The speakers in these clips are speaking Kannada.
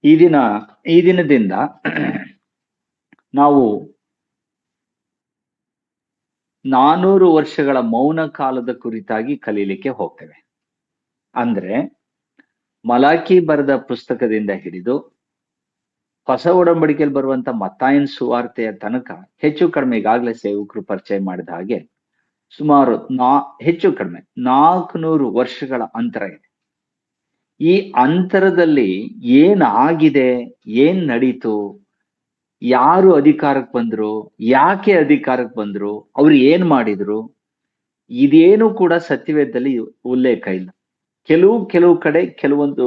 ಈ ದಿನ ಈ ದಿನದಿಂದ ನಾವು 400 ವರ್ಷಗಳ ಮೌನ ಕಾಲದ ಕುರಿತಾಗಿ ಕಲೀಲಿಕ್ಕೆ ಹೋಗ್ತೇವೆ. ಅಂದ್ರೆ ಮಲಾಕಿ ಬರೆದ ಪುಸ್ತಕದಿಂದ ಹಿಡಿದು ಹೊಸ ಒಡಂಬಡಿಕೆಯಲ್ಲಿ ಬರುವಂತ ಮತ್ತಾಯನ ಸುವಾರ್ತೆಯ ತನಕ ಹೆಚ್ಚು ಕಡಿಮೆ ಈಗಾಗಲೇ ಸೇವಕರು ಪರಿಚಯ ಮಾಡಿದ ಹಾಗೆ ಸುಮಾರು ಹೆಚ್ಚು ಕಡಿಮೆ 400 ವರ್ಷಗಳ ಅಂತರ ಇದೆ. ಈ ಅಂತರದಲ್ಲಿ ಏನ್ ಆಗಿದೆ, ಏನ್ ನಡೀತು, ಯಾರು ಅಧಿಕಾರಕ್ಕೆ ಬಂದ್ರು, ಯಾಕೆ ಅಧಿಕಾರಕ್ಕೆ ಬಂದ್ರು, ಅವ್ರು ಏನ್ ಮಾಡಿದ್ರು, ಇದೇನು ಕೂಡ ಸತ್ಯವೇದದಲ್ಲಿ ಉಲ್ಲೇಖ ಇಲ್ಲ. ಕೆಲವು ಕಡೆ ಕೆಲವೊಂದು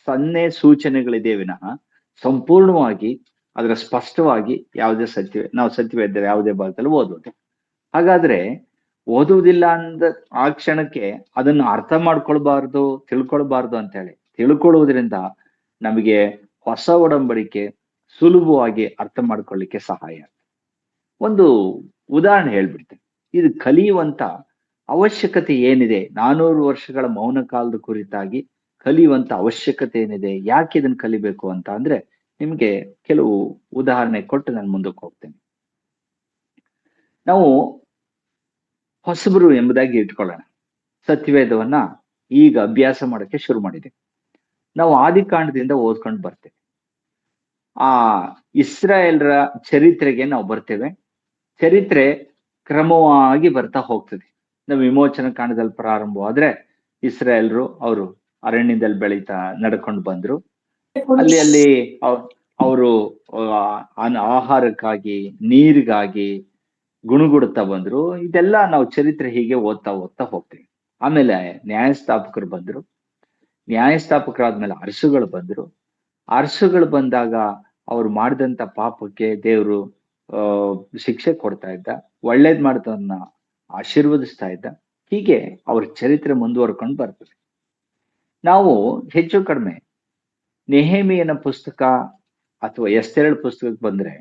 ಸನ್ನೆ ಸೂಚನೆಗಳಿದೆ ವಿನಃ ಸಂಪೂರ್ಣವಾಗಿ ಅದರ ಸ್ಪಷ್ಟವಾಗಿ ನಾವು ಸತ್ಯವೇದ ಯಾವುದೇ ಭಾಗದಲ್ಲಿ ಓದೋದು. ಹಾಗಾದ್ರೆ ಓದುವುದಿಲ್ಲ ಅಂದ ಆ ಕ್ಷಣಕ್ಕೆ ಅದನ್ನು ಅರ್ಥ ಮಾಡ್ಕೊಳ್ಬಾರ್ದು, ತಿಳ್ಕೊಳ್ಬಾರ್ದು ಅಂತ ಹೇಳಿ ತಿಳ್ಕೊಳ್ಳುವುದರಿಂದ ನಮಗೆ ಹೊಸ ಒಡಂಬಡಿಕೆ ಸುಲಭವಾಗಿ ಅರ್ಥ ಮಾಡ್ಕೊಳ್ಳಿಕ್ಕೆ ಸಹಾಯ. ಒಂದು ಉದಾಹರಣೆ ಹೇಳ್ಬಿಡ್ತೇನೆ. ಇದು ಕಲಿಯುವಂತ ಅವಶ್ಯಕತೆ ಏನಿದೆ, 400 ವರ್ಷಗಳ ಮೌನ ಕಾಲದ ಕುರಿತಾಗಿ ಕಲಿಯುವಂತ ಅವಶ್ಯಕತೆ ಏನಿದೆ, ಯಾಕೆ ಇದನ್ನ ಕಲಿಬೇಕು ಅಂತ ಅಂದ್ರೆ ನಿಮ್ಗೆ ಕೆಲವು ಉದಾಹರಣೆ ಕೊಟ್ಟು ನಾನು ಮುಂದಕ್ಕೆ ಹೋಗ್ತೇನೆ. ನಾವು ಹೊಸಬರು ಎಂಬುದಾಗಿ ಇಟ್ಕೊಳ್ಳೋಣ. ಸತ್ಯವೇದವನ್ನ ಈಗ ಅಭ್ಯಾಸ ಮಾಡಕ್ಕೆ ಶುರು ಮಾಡಿದೆ. ನಾವು ಆದಿಕಾಂಡದಿಂದ ಓದ್ಕೊಂಡು ಬರ್ತೇವೆ. ಆ ಇಸ್ರಾಯೇಲ್ರ ಚರಿತ್ರೆಗೆ ನಾವು ಬರ್ತೇವೆ. ಚರಿತ್ರೆ ಕ್ರಮವಾಗಿ ಬರ್ತಾ ಹೋಗ್ತದೆ. ನಾವು ವಿಮೋಚನ ಕಾಂಡದಲ್ಲಿ ಪ್ರಾರಂಭವಾದ್ರೆ ಇಸ್ರಾಯೇಲ್ರು ಅವರು ಅರಣ್ಯದಲ್ಲಿ ನಡ್ಕೊಂಡು ಬಂದ್ರು. ಅಲ್ಲಿ ಅವರು ಆಹಾರಕ್ಕಾಗಿ, ನೀರಿಗಾಗಿ ಗುಣಗುಡುತ್ತಾ ಬಂದ್ರು. ಇದೆಲ್ಲ ನಾವು ಚರಿತ್ರೆ ಹೀಗೆ ಓದ್ತಾ ಹೋಗ್ತೀವಿ. ಆಮೇಲೆ ನ್ಯಾಯಸ್ಥಾಪಕರು ಬಂದ್ರು. ನ್ಯಾಯಸ್ಥಾಪಕರಾದ್ಮೇಲೆ ಅರಸುಗಳು ಬಂದ್ರು. ಅರಸುಗಳು ಬಂದಾಗ ಅವ್ರು ಮಾಡಿದಂತ ಪಾಪಕ್ಕೆ ದೇವರು ಶಿಕ್ಷೆ ಕೊಡ್ತಾ ಇದ್ದ, ಒಳ್ಳೇದ್ ಮಾಡಿದವನ್ನ ಆಶೀರ್ವದಿಸ್ತಾ ಇದ್ದ. ಹೀಗೆ ಅವ್ರ ಚರಿತ್ರೆ ಮುಂದುವರ್ಕೊಂಡು ಬರ್ತದೆ. ನಾವು ಹೆಚ್ಚು ಕಡಿಮೆ ನೆಹೆಮೀಯನ ಪುಸ್ತಕ ಅಥವಾ ಎಸ್ತೇರಳ ಪುಸ್ತಕಕ್ಕೆ ಬಂದ್ರೆ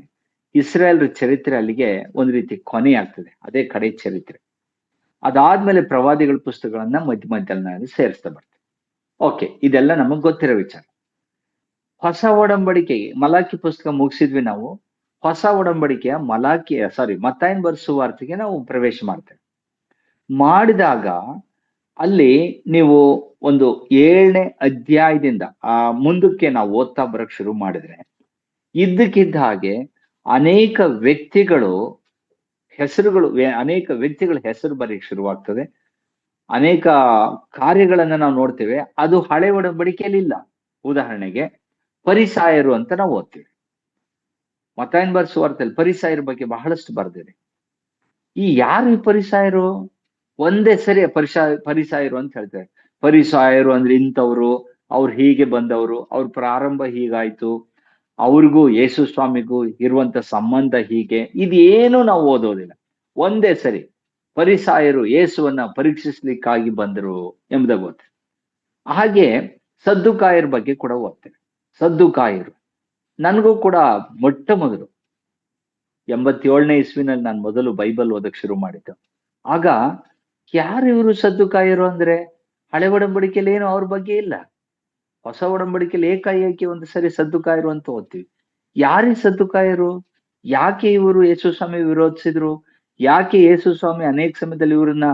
ಇಸ್ರಾಯೇಲ್ರ ಚರಿತ್ರೆ ಅಲ್ಲಿಗೆ ಒಂದ್ ರೀತಿ ಕೊನೆ ಆಗ್ತದೆ. ಅದೇ ಕಡೆ ಚರಿತ್ರೆ. ಅದಾದ್ಮೇಲೆ ಪ್ರವಾದಿಗಳ ಪುಸ್ತಕಗಳನ್ನ ಮಧ್ಯದಲ್ಲಿ ನಾನು ಸೇರಿಸ್ತಾ ಬರ್ತೇನೆ. ಓಕೆ, ಇದೆಲ್ಲ ನಮಗ್ ಗೊತ್ತಿರೋ ವಿಚಾರ. ಹೊಸ ಒಡಂಬಡಿಕೆಗೆ ಮಲಾಕಿ ಪುಸ್ತಕ ಮುಗಿಸಿದ್ವಿ ನಾವು. ಹೊಸ ಒಡಂಬಡಿಕೆಯ ಮತ್ತಾಯನ ಸುವಾರ್ತೆಗೆ ನಾವು ಪ್ರವೇಶ ಮಾಡ್ತೇವೆ. ಮಾಡಿದಾಗ ಅಲ್ಲಿ ನೀವು ಒಂದು 7ನೇ ಅಧ್ಯಾಯದಿಂದ ಮುಂದಕ್ಕೆ ನಾವು ಓದ್ತಾ ಬರಕ್ ಶುರು ಮಾಡಿದ್ರೆ ಇದ್ದಕ್ಕಿದ್ದ ಹಾಗೆ ಅನೇಕ ವ್ಯಕ್ತಿಗಳ ಹೆಸರು ಬರೀಕ್ ಶುರುವಾಗ್ತದೆ. ಅನೇಕ ಕಾರ್ಯಗಳನ್ನ ನಾವು ನೋಡ್ತೇವೆ. ಅದು ಹಳೆ ಒಡಂಬಡಿಕೆಯಲ್ಲಿ ಇಲ್ಲ. ಉದಾಹರಣೆಗೆ ಪರಿಸಾಯರು ಅಂತ ನಾವು ಓದ್ತೀವಿ. ಮತ್ತಾಯನ ಸುವಾರ್ತೆಯಲ್ಲಿ ಪರಿಸಾಯರ ಬಗ್ಗೆ ಬಹಳಷ್ಟು ಬರ್ದಿದೆ. ಈ ಯಾರು ಈ ಪರಿಸಾಯರು? ಒಂದೇ ಸರಿ ಪರಿಸಾಯರು ಅಂತ ಹೇಳ್ತಾರೆ. ಪರಿಸಾಯರು ಅಂದ್ರೆ ಇಂಥವ್ರು, ಅವ್ರು ಹೀಗೆ ಬಂದವರು, ಅವ್ರ ಪ್ರಾರಂಭ ಹೀಗಾಯ್ತು, ಅವ್ರಿಗೂ ಯೇಸು ಸ್ವಾಮಿಗೂ ಇರುವಂತ ಸಂಬಂಧ ಹೀಗೆ, ಇದೇನು ನಾವು ಓದೋದಿಲ್ಲ. ಒಂದೇ ಸರಿ ಪರಿಸಾಯರು ಯೇಸುವನ್ನ ಪರೀಕ್ಷಿಸ್ಲಿಕ್ಕಾಗಿ ಬಂದರು ಎಂಬುದಾಗ ಓದ್ತೇವೆ. ಹಾಗೆ ಸದ್ದುಕಾಯರ ಬಗ್ಗೆ ಕೂಡ ಓದ್ತೇವೆ. ಸದ್ದುಕಾಯರು ನನಗೂ ಕೂಡ ಮೊಟ್ಟ ಮೊದಲು 87ನೇ ಇಸ್ವಿನಲ್ಲಿ ನಾನು ಮೊದಲು ಬೈಬಲ್ ಓದಕ್ ಶುರು ಮಾಡಿದ್ದು. ಆಗ ಯಾರು ಇವರು ಸದ್ದುಕಾಯರು ಅಂದ್ರೆ ಹಳೆ ಒಡಂಬಡಿಕೆಯಲ್ಲಿ ಏನು ಅವ್ರ ಬಗ್ಗೆ ಇಲ್ಲ. ಹೊಸ ಒಡಂಬಡಿಕೆಯಲ್ಲಿ ಏಕಾಏಕಿ ಒಂದು ಸರಿ ಸದ್ದುಕಾಯರು ಅಂತ ಓದ್ತೀವಿ. ಯಾರೀ ಸದ್ದುಕಾಯರು? ಯಾಕೆ ಇವರು ಯೇಸು ಸ್ವಾಮಿ ವಿರೋಧಿಸಿದ್ರು? ಯಾಕೆ ಯೇಸು ಸ್ವಾಮಿ ಅನೇಕ ಸಮಯದಲ್ಲಿ ಇವ್ರನ್ನ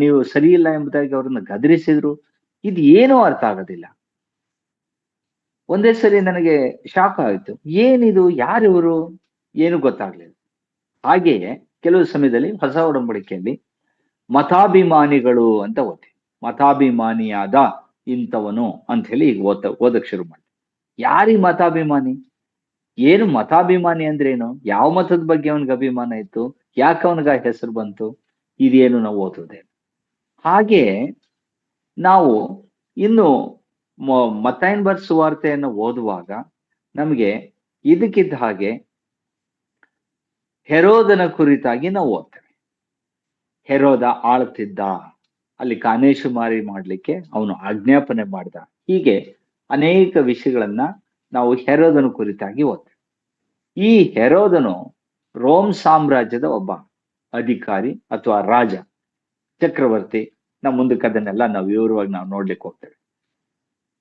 ನೀವು ಸರಿ ಇಲ್ಲ ಎಂಬುದಾಗಿ ಅವ್ರನ್ನ ಗದರಿಸಿದ್ರು? ಇದು ಏನೂ ಅರ್ಥ ಆಗೋದಿಲ್ಲ. ಒಂದೇ ಸರಿ ನನಗೆ ಶಾಕ್ ಆಯ್ತು. ಏನಿದು, ಯಾರಿವರು, ಏನು ಗೊತ್ತಾಗ್ಲಿಲ್ಲ. ಹಾಗೆಯೇ ಕೆಲವು ಸಮಯದಲ್ಲಿ ಹೊಸ ಒಡಂಬಡಿಕೆಯಲ್ಲಿ ಮತಾಭಿಮಾನಿಗಳು ಅಂತ ಓದ್ತೀವಿ. ಮತಾಭಿಮಾನಿಯಾದ ಇಂಥವನು ಅಂತ ಹೇಳಿ ಈಗ ಓದಕ್ ಶುರು ಮಾಡಿ. ಯಾರೀ ಮತಾಭಿಮಾನಿ? ಏನು ಮತಾಭಿಮಾನಿ ಅಂದ್ರೆ ಏನು? ಯಾವ ಮತದ ಬಗ್ಗೆ ಅವನಿಗೆ ಅಭಿಮಾನ ಇತ್ತು? ಯಾಕೆ ಅವನಿಗೆ ಹೆಸರು ಬಂತು? ಇದೇನು ನಾವು ಓದೋದೇ. ಹಾಗೆ ನಾವು ಇನ್ನು ಮತ್ತಾಯನ ಸುವಾರ್ತೆಯನ್ನು ಓದುವಾಗ ನಮಗೆ ಇದಕ್ಕಿದ್ದ ಹಾಗೆ ಹೆರೋದನ ಕುರಿತಾಗಿ ನಾವು ಓದ್ತೇವೆ. ಹೆರೋದ ಆಳ್ತಿದ್ದ, ಅಲ್ಲಿ ಕಾನೇಶುಮಾರಿ ಮಾಡ್ಲಿಕ್ಕೆ ಅವನು ಆಜ್ಞಾಪನೆ ಮಾಡ್ದ. ಹೀಗೆ ಅನೇಕ ವಿಷಯಗಳನ್ನ ನಾವು ಹೆರೋದನ ಕುರಿತಾಗಿ ಓದ್ತೇವೆ. ಈ ಹೆರೋದನು ರೋಮ್ ಸಾಮ್ರಾಜ್ಯದ ಒಬ್ಬ ಅಧಿಕಾರಿ ಅಥವಾ ರಾಜ, ಚಕ್ರವರ್ತಿ. ನಾವು ಮುಂದಕ್ಕೆ ಅದನ್ನೆಲ್ಲ ನಾವು ವಿವರವಾಗಿ ನಾವು ನೋಡ್ಲಿಕ್ಕೆ ಹೋಗ್ತೇವೆ.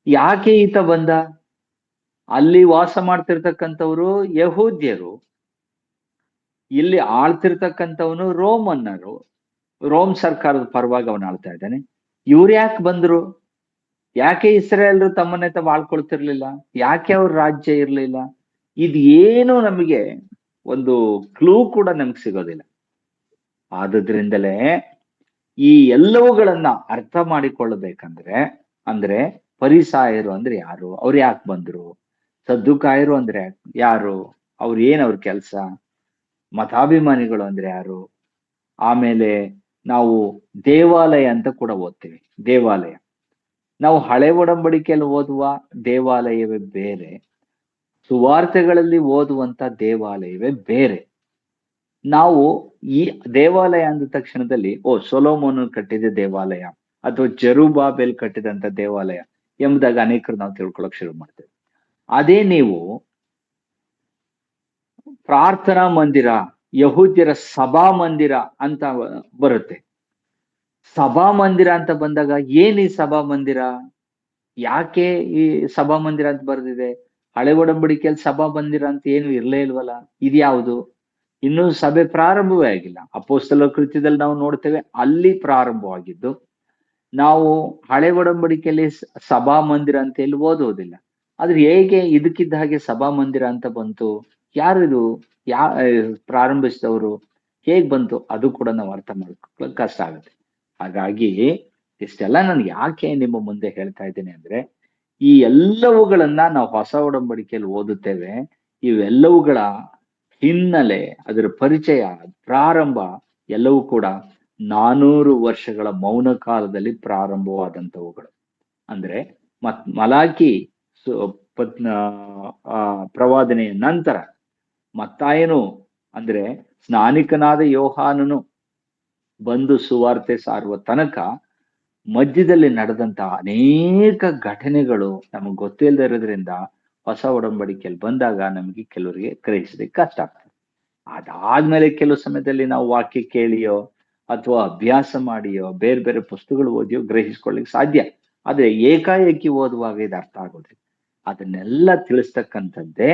ಯಾಕೆ ಈತ ಬಂದ? ಅಲ್ಲಿ ವಾಸ ಮಾಡ್ತಿರ್ತಕ್ಕಂಥವ್ರು ಯಹೂದ್ಯರು, ಇಲ್ಲಿ ಆಳ್ತಿರ್ತಕ್ಕಂಥವನು ರೋಮನ್ನರು. ರೋಮ್ ಸರ್ಕಾರದ ಪರವಾಗಿ ಅವನು ಆಳ್ತಾ ಇದ್ದಾನೆ. ಇವ್ರು ಯಾಕೆ ಬಂದ್ರು? ಯಾಕೆ ಇಸ್ರಾಯೇಲ್ರು ತಮ್ಮನ್ನೇ ತಾವು ಆಳ್ಕೊಳ್ತಿರ್ಲಿಲ್ಲ? ಯಾಕೆ ಅವ್ರ ರಾಜ್ಯ ಇರ್ಲಿಲ್ಲ? ಇದೇನು ನಮಗೆ ಒಂದು ಕ್ಲೂ ಕೂಡ ನಮ್ಗೆ ಸಿಗೋದಿಲ್ಲ. ಆದುದರಿಂದಲೇ ಈ ಎಲ್ಲವುಗಳನ್ನ ಅರ್ಥ ಮಾಡಿಕೊಳ್ಳಬೇಕಂದ್ರೆ, ಅಂದ್ರೆ ಫರಿಸಾಯರು ಅಂದ್ರೆ ಯಾರು, ಅವ್ರು ಯಾಕೆ ಬಂದ್ರು, ಸದ್ದುಕಾಯರು ಅಂದ್ರೆ ಯಾರು, ಅವ್ರ ಕೆಲಸ, ಮತಾಭಿಮಾನಿಗಳು ಅಂದ್ರೆ ಯಾರು, ಆಮೇಲೆ ನಾವು ದೇವಾಲಯ ಅಂತ ಕೂಡ ಓದ್ತೀವಿ. ದೇವಾಲಯ, ನಾವು ಹಳೆ ಒಡಂಬಡಿಕೆಯಲ್ಲಿ ಓದುವ ದೇವಾಲಯವೇ ಬೇರೆ, ಸುವಾರ್ತೆಗಳಲ್ಲಿ ಓದುವಂತ ದೇವಾಲಯವೇ ಬೇರೆ. ನಾವು ಈ ದೇವಾಲಯ ಅಂದ ತಕ್ಷಣದಲ್ಲಿ ಸೊಲೊಮೋನ ಕಟ್ಟಿದ ದೇವಾಲಯ ಅಥವಾ ಜೆರುಬ್ಬಾಬೆಲ್ ಕಟ್ಟಿದಂತ ದೇವಾಲಯ ಎಂಬುದಾಗಿ ಅನೇಕರು ನಾವು ತಿಳ್ಕೊಳಕ್ ಶುರು ಮಾಡ್ತೇವೆ. ಅದೇ ನೀವು ಪ್ರಾರ್ಥನಾ ಮಂದಿರ, ಯಹೂದ್ಯರ ಸಭಾ ಮಂದಿರ ಅಂತ ಬರುತ್ತೆ. ಸಭಾ ಮಂದಿರ ಅಂತ ಬಂದಾಗ ಏನ್ ಈ ಸಭಾ ಮಂದಿರ, ಯಾಕೆ ಈ ಸಭಾ ಮಂದಿರ ಅಂತ ಬರೆದಿದೆ? ಹಳೆ ಒಡಂಬಡಿಕೆಯಲ್ಲಿ ಸಭಾ ಮಂದಿರ ಅಂತ ಏನು ಇರ್ಲೇ ಇಲ್ವಲ್ಲ, ಇದ್ಯಾವುದು? ಇನ್ನೂ ಸಭೆ ಪ್ರಾರಂಭವೇ ಆಗಿಲ್ಲ. ಅಪೊಸ್ತಲರ ಕೃತ್ಯದಲ್ಲಿ ನಾವು ನೋಡ್ತೇವೆ, ಅಲ್ಲಿ ಪ್ರಾರಂಭವಾಗಿದ್ದು. ನಾವು ಹಳೆ ಒಡಂಬಡಿಕೆಯಲ್ಲಿ ಸಭಾ ಮಂದಿರ ಅಂತ ಎಲ್ಲಿ ಓದುವುದಿಲ್ಲ. ಆದ್ರೆ ಹೇಗೆ ಇದಕ್ಕಿದ್ದ ಹಾಗೆ ಸಭಾ ಮಂದಿರ ಅಂತ ಬಂತು? ಯಾರಿದು? ಪ್ರಾರಂಭಿಸಿದವರು? ಹೇಗ್ ಬಂತು? ಅದು ಕೂಡ ನಾವು ಅರ್ಥ ಮಾಡ್ಕೊಳ್ಳೋಕೆ ಕಷ್ಟ ಆಗುತ್ತೆ. ಹಾಗಾಗಿ ಇಷ್ಟೆಲ್ಲ ನಾನು ಯಾಕೆ ನಿಮ್ಮ ಮುಂದೆ ಹೇಳ್ತಾ ಇದ್ದೇನೆ ಅಂದ್ರೆ, ಈ ಎಲ್ಲವುಗಳನ್ನ ನಾವು ಹೊಸ ಒಡಂಬಡಿಕೆಯಲ್ಲಿ ಓದುತ್ತೇವೆ. ಇವೆಲ್ಲವುಗಳ ಹಿನ್ನೆಲೆ, ಅದರ ಪರಿಚಯ, ಪ್ರಾರಂಭ ಎಲ್ಲವೂ ಕೂಡ 400 ವರ್ಷಗಳ ಮೌನ ಕಾಲದಲ್ಲಿ ಪ್ರಾರಂಭವಾದಂಥವುಗಳು. ಅಂದ್ರೆ ಮಲಾಕಿ ಪ್ರವಾದನೆಯ ನಂತರ ಮತ್ತಾಯನು ಅಂದ್ರೆ ಸ್ನಾನಿಕನಾದ ಯೋಹಾನನು ಬಂದು ಸುವಾರ್ತೆ ಸಾರುವ ತನಕ ಮಧ್ಯದಲ್ಲಿ ನಡೆದಂತಹ ಅನೇಕ ಘಟನೆಗಳು ನಮಗೆ ಗೊತ್ತಿಲ್ಲದೆ ಇರೋದ್ರಿಂದ ಹೊಸ ಒಡಂಬಡಿಕೆಯಲ್ಲಿ ಬಂದಾಗ ನಮಗೆ ಕೆಲವರಿಗೆ ಗ್ರಹಿಸಲಿಕ್ಕೆ ಕಷ್ಟ ಆಗ್ತದೆ. ಅದಾದ್ಮೇಲೆ ಕೆಲವು ಸಮಯದಲ್ಲಿ ನಾವು ವಾಕ್ಯ ಕೇಳಿಯೋ ಅಥವಾ ಅಭ್ಯಾಸ ಮಾಡಿಯೋ ಬೇರೆ ಬೇರೆ ಪುಸ್ತಕಗಳು ಓದಿಯೋ ಗ್ರಹಿಸ್ಕೊಳ್ಳಿಕ್ಕೆ ಸಾಧ್ಯ. ಆದ್ರೆ ಏಕಾಏಕಿ ಓದುವಾಗ ಇದು ಅರ್ಥ ಆಗೋದಿಲ್ಲ. ಅದನ್ನೆಲ್ಲ ತಿಳಿಸ್ತಕ್ಕಂಥದ್ದೇ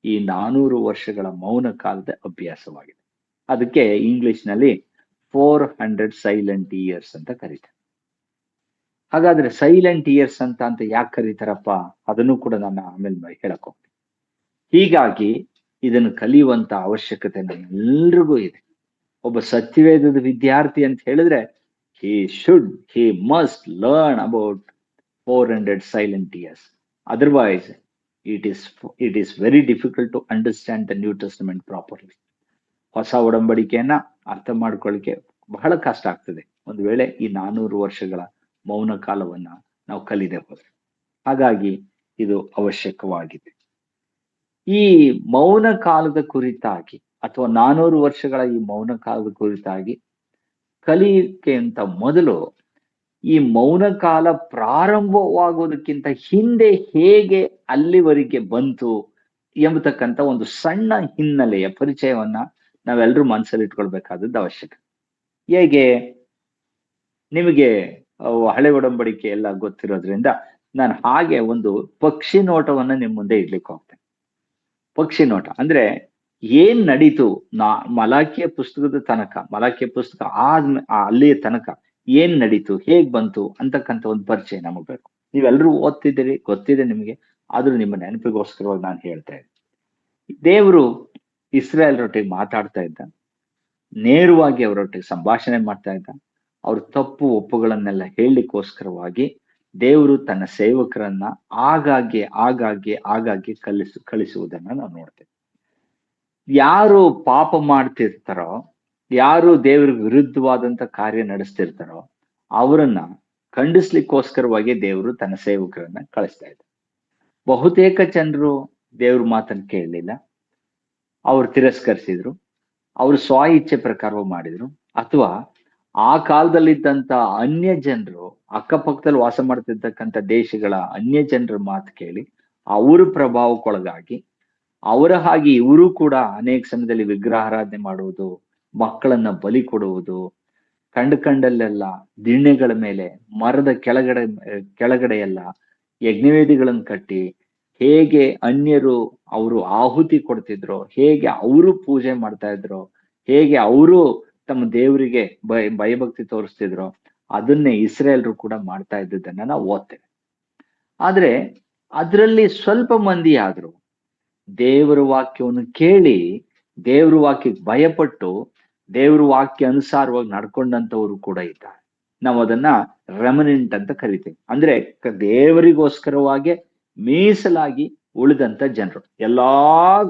ಈ 400 ವರ್ಷಗಳ ಮೌನ ಕಾಲದ ಅಭ್ಯಾಸವಾಗಿದೆ. ಅದಕ್ಕೆ ಇಂಗ್ಲಿಷ್ ನಲ್ಲಿ 400 ಸೈಲೆಂಟ್ ಇಯರ್ಸ್ ಅಂತ ಕರೀತಾರೆ. ಹಾಗಾದ್ರೆ ಸೈಲೆಂಟ್ ಇಯರ್ಸ್ ಅಂತ ಯಾಕೆ ಕರೀತಾರಪ್ಪ, ಅದನ್ನು ಕೂಡ ನಾನು ಆಮೇಲೆ ಹೇಳಕ್ ಹೋಗ್ತೀನಿ. ಹೀಗಾಗಿ ಇದನ್ನು ಕಲಿಯುವಂತ ಅವಶ್ಯಕತೆ ನಮ್ಮೆಲ್ರಿಗೂ ಇದೆ. ಒಬ್ಬ ಸತ್ಯವೇದದ ವಿದ್ಯಾರ್ಥಿ ಅಂತ ಹೇಳಿದ್ರೆ he must learn about 400 silent years. Otherwise it is very difficult to understand the New Testament properly. ಹೊಸ ಒಡಂಬಡಿಕೆಯನ್ನ ಅರ್ಥ ಮಾಡ್ಕೊಳ್ಳಿಕ್ಕೆ ಬಹಳ ಕಷ್ಟ ಆಗ್ತದೆ ಒಂದು ವೇಳೆ ಈ 400 ವರ್ಷಗಳ ಮೌನ ಕಾಲವನ್ನ ನಾವು ಕಲಿದೆ ಹೋದ್ರೆ. ಹಾಗಾಗಿ ಇದು ಅವಶ್ಯಕವಾಗಿದೆ. ಈ ಮೌನ ಕಾಲದ ಕುರಿತಾಗಿ ಅಥವಾ 400 ವರ್ಷಗಳ ಈ ಮೌನ ಕಾಲದ ಕುರಿತಾಗಿ ಕಲಿಕೆಂತ ಮೊದಲು ಈ ಮೌನ ಕಾಲ ಪ್ರಾರಂಭವಾಗೋದಕ್ಕಿಂತ ಹಿಂದೆ ಹೇಗೆ ಅಲ್ಲಿವರೆಗೆ ಬಂತು ಎಂಬತಕ್ಕಂಥ ಒಂದು ಸಣ್ಣ ಹಿನ್ನೆಲೆಯ ಪರಿಚಯವನ್ನ ನಾವೆಲ್ಲರೂ ಮನಸ್ಸಲ್ಲಿ ಇಟ್ಕೊಳ್ಬೇಕಾದದ್ದು ಅವಶ್ಯಕ. ಹೇಗೆ? ನಿಮಗೆ ಹಳೆ ಒಡಂಬಡಿಕೆ ಎಲ್ಲ ಗೊತ್ತಿರೋದ್ರಿಂದ ನಾನು ಹಾಗೆ ಒಂದು ಪಕ್ಷಿ ನೋಟವನ್ನ ನಿಮ್ ಮುಂದೆ ಇಡ್ಲಿಕ್ಕೆ ಹೋಗ್ತೇನೆ. ಪಕ್ಷಿ ನೋಟ ಅಂದ್ರೆ ಏನ್ ನಡೀತು ಮಲಾಕಿಯ ಪುಸ್ತಕದ ತನಕ, ಮಲಾಕಿಯ ಪುಸ್ತಕ ಅಲ್ಲಿಯ ತನಕ ಏನ್ ನಡೀತು, ಹೇಗ್ ಬಂತು ಅಂತಕ್ಕಂಥ ಒಂದು ಪರಿಚಯ ನಮಗ್ ಬೇಕು. ನೀವೆಲ್ಲರೂ ಓದ್ತಿದ್ದೀರಿ, ಗೊತ್ತಿದೆ ನಿಮ್ಗೆ, ಆದ್ರೂ ನಿಮ್ಮ ನೆನಪಿಗೋಸ್ಕರವಾಗಿ ನಾನು ಹೇಳ್ತಾ ಇದ್ದೆ. ದೇವರು ಇಸ್ರಾಯೇಲ್ರೊಟ್ಟಿಗೆ ಮಾತಾಡ್ತಾ ಇದ್ದ, ನೇರವಾಗಿ ಅವರೊಟ್ಟಿಗೆ ಸಂಭಾಷಣೆ ಮಾಡ್ತಾ ಇದ್ದ. ಅವ್ರ ತಪ್ಪು ಒಪ್ಪುಗಳನ್ನೆಲ್ಲ ಹೇಳಲಿಕ್ಕೋಸ್ಕರವಾಗಿ ದೇವರು ತನ್ನ ಸೇವಕರನ್ನ ಆಗಾಗ್ಗೆ ಕಳಿಸುವುದನ್ನ ನಾವು ನೋಡ್ತೇವೆ. ಯಾರು ಪಾಪ ಮಾಡ್ತಿರ್ತಾರೋ, ಯಾರು ದೇವ್ರಿಗೆ ವಿರುದ್ಧವಾದಂತ ಕಾರ್ಯ ನಡೆಸ್ತಿರ್ತಾರೋ ಅವರನ್ನ ಖಂಡಿಸ್ಲಿಕ್ಕೋಸ್ಕರವಾಗಿ ದೇವರು ತನ್ನ ಸೇವಕರನ್ನ ಕಳಿಸ್ತಾ ಇದ್ದ. ಬಹುತೇಕ ಜನರು ದೇವ್ರ ಮಾತನ್ನು ಕೇಳಲಿಲ್ಲ, ಅವ್ರು ತಿರಸ್ಕರಿಸಿದ್ರು, ಅವ್ರು ಸ್ವ ಇಚ್ಛೆ ಪ್ರಕಾರವಾಗಿ ಮಾಡಿದ್ರು. ಅಥವಾ ಆ ಕಾಲದಲ್ಲಿದ್ದಂತ ಅನ್ಯ ಜನರು, ಅಕ್ಕಪಕ್ಕದಲ್ಲಿ ವಾಸ ಮಾಡ್ತಿರ್ತಕ್ಕಂಥ ದೇಶಗಳ ಅನ್ಯ ಜನರ ಮಾತು ಕೇಳಿ ಅವ್ರ ಪ್ರಭಾವಕ್ಕೊಳಗಾಗಿ ಅವರ ಹಾಗೆ ಇವರು ಕೂಡ ಅನೇಕ ಸಮಯದಲ್ಲಿ ವಿಗ್ರಹಾರಾಧನೆ ಮಾಡುವುದು, ಮಕ್ಕಳನ್ನ ಬಲಿ ಕೊಡುವುದು, ಕಂಡಲ್ಲೆಲ್ಲ ದಿಣ್ಣೆಗಳ ಮೇಲೆ, ಮರದ ಕೆಳಗಡೆ ಎಲ್ಲ ಯಜ್ಞವೇದಿಗಳನ್ನು ಕಟ್ಟಿ ಹೇಗೆ ಅನ್ಯರು ಅವರು ಆಹುತಿ ಕೊಡ್ತಿದ್ರು, ಹೇಗೆ ಅವರು ಪೂಜೆ ಮಾಡ್ತಾ ಇದ್ರು, ಹೇಗೆ ಅವರು ತಮ್ಮ ದೇವರಿಗೆ ಭಯಭಕ್ತಿ ತೋರಿಸ್ತಿದ್ರು, ಅದನ್ನೇ ಇಸ್ರೇಲ್ರು ಕೂಡ ಮಾಡ್ತಾ ಇದ್ದದನ್ನ ನಾವು ಓದ್ತೇವೆ. ಆದ್ರೆ ಅದರಲ್ಲಿ ಸ್ವಲ್ಪ ಮಂದಿ ಆದ್ರು ದೇವರ ವಾಕ್ಯವನ್ನು ಕೇಳಿ ದೇವ್ರ ವಾಕ್ಯಕ್ಕೆ ಭಯಪಟ್ಟು ದೇವ್ರ ವಾಕ್ಯ ಅನುಸಾರವಾಗಿ ನಡ್ಕೊಂಡಂತವ್ರು ಕೂಡ ಇದ್ದಾರೆ. ನಾವು ಅದನ್ನ ರೆಮನೆಂಟ್ ಅಂತ ಕರಿತೀವಿ. ಅಂದ್ರೆ ದೇವರಿಗೋಸ್ಕರವಾಗಿ ಮೀಸಲಾಗಿ ಉಳಿದಂತ ಜನರು ಎಲ್ಲಾ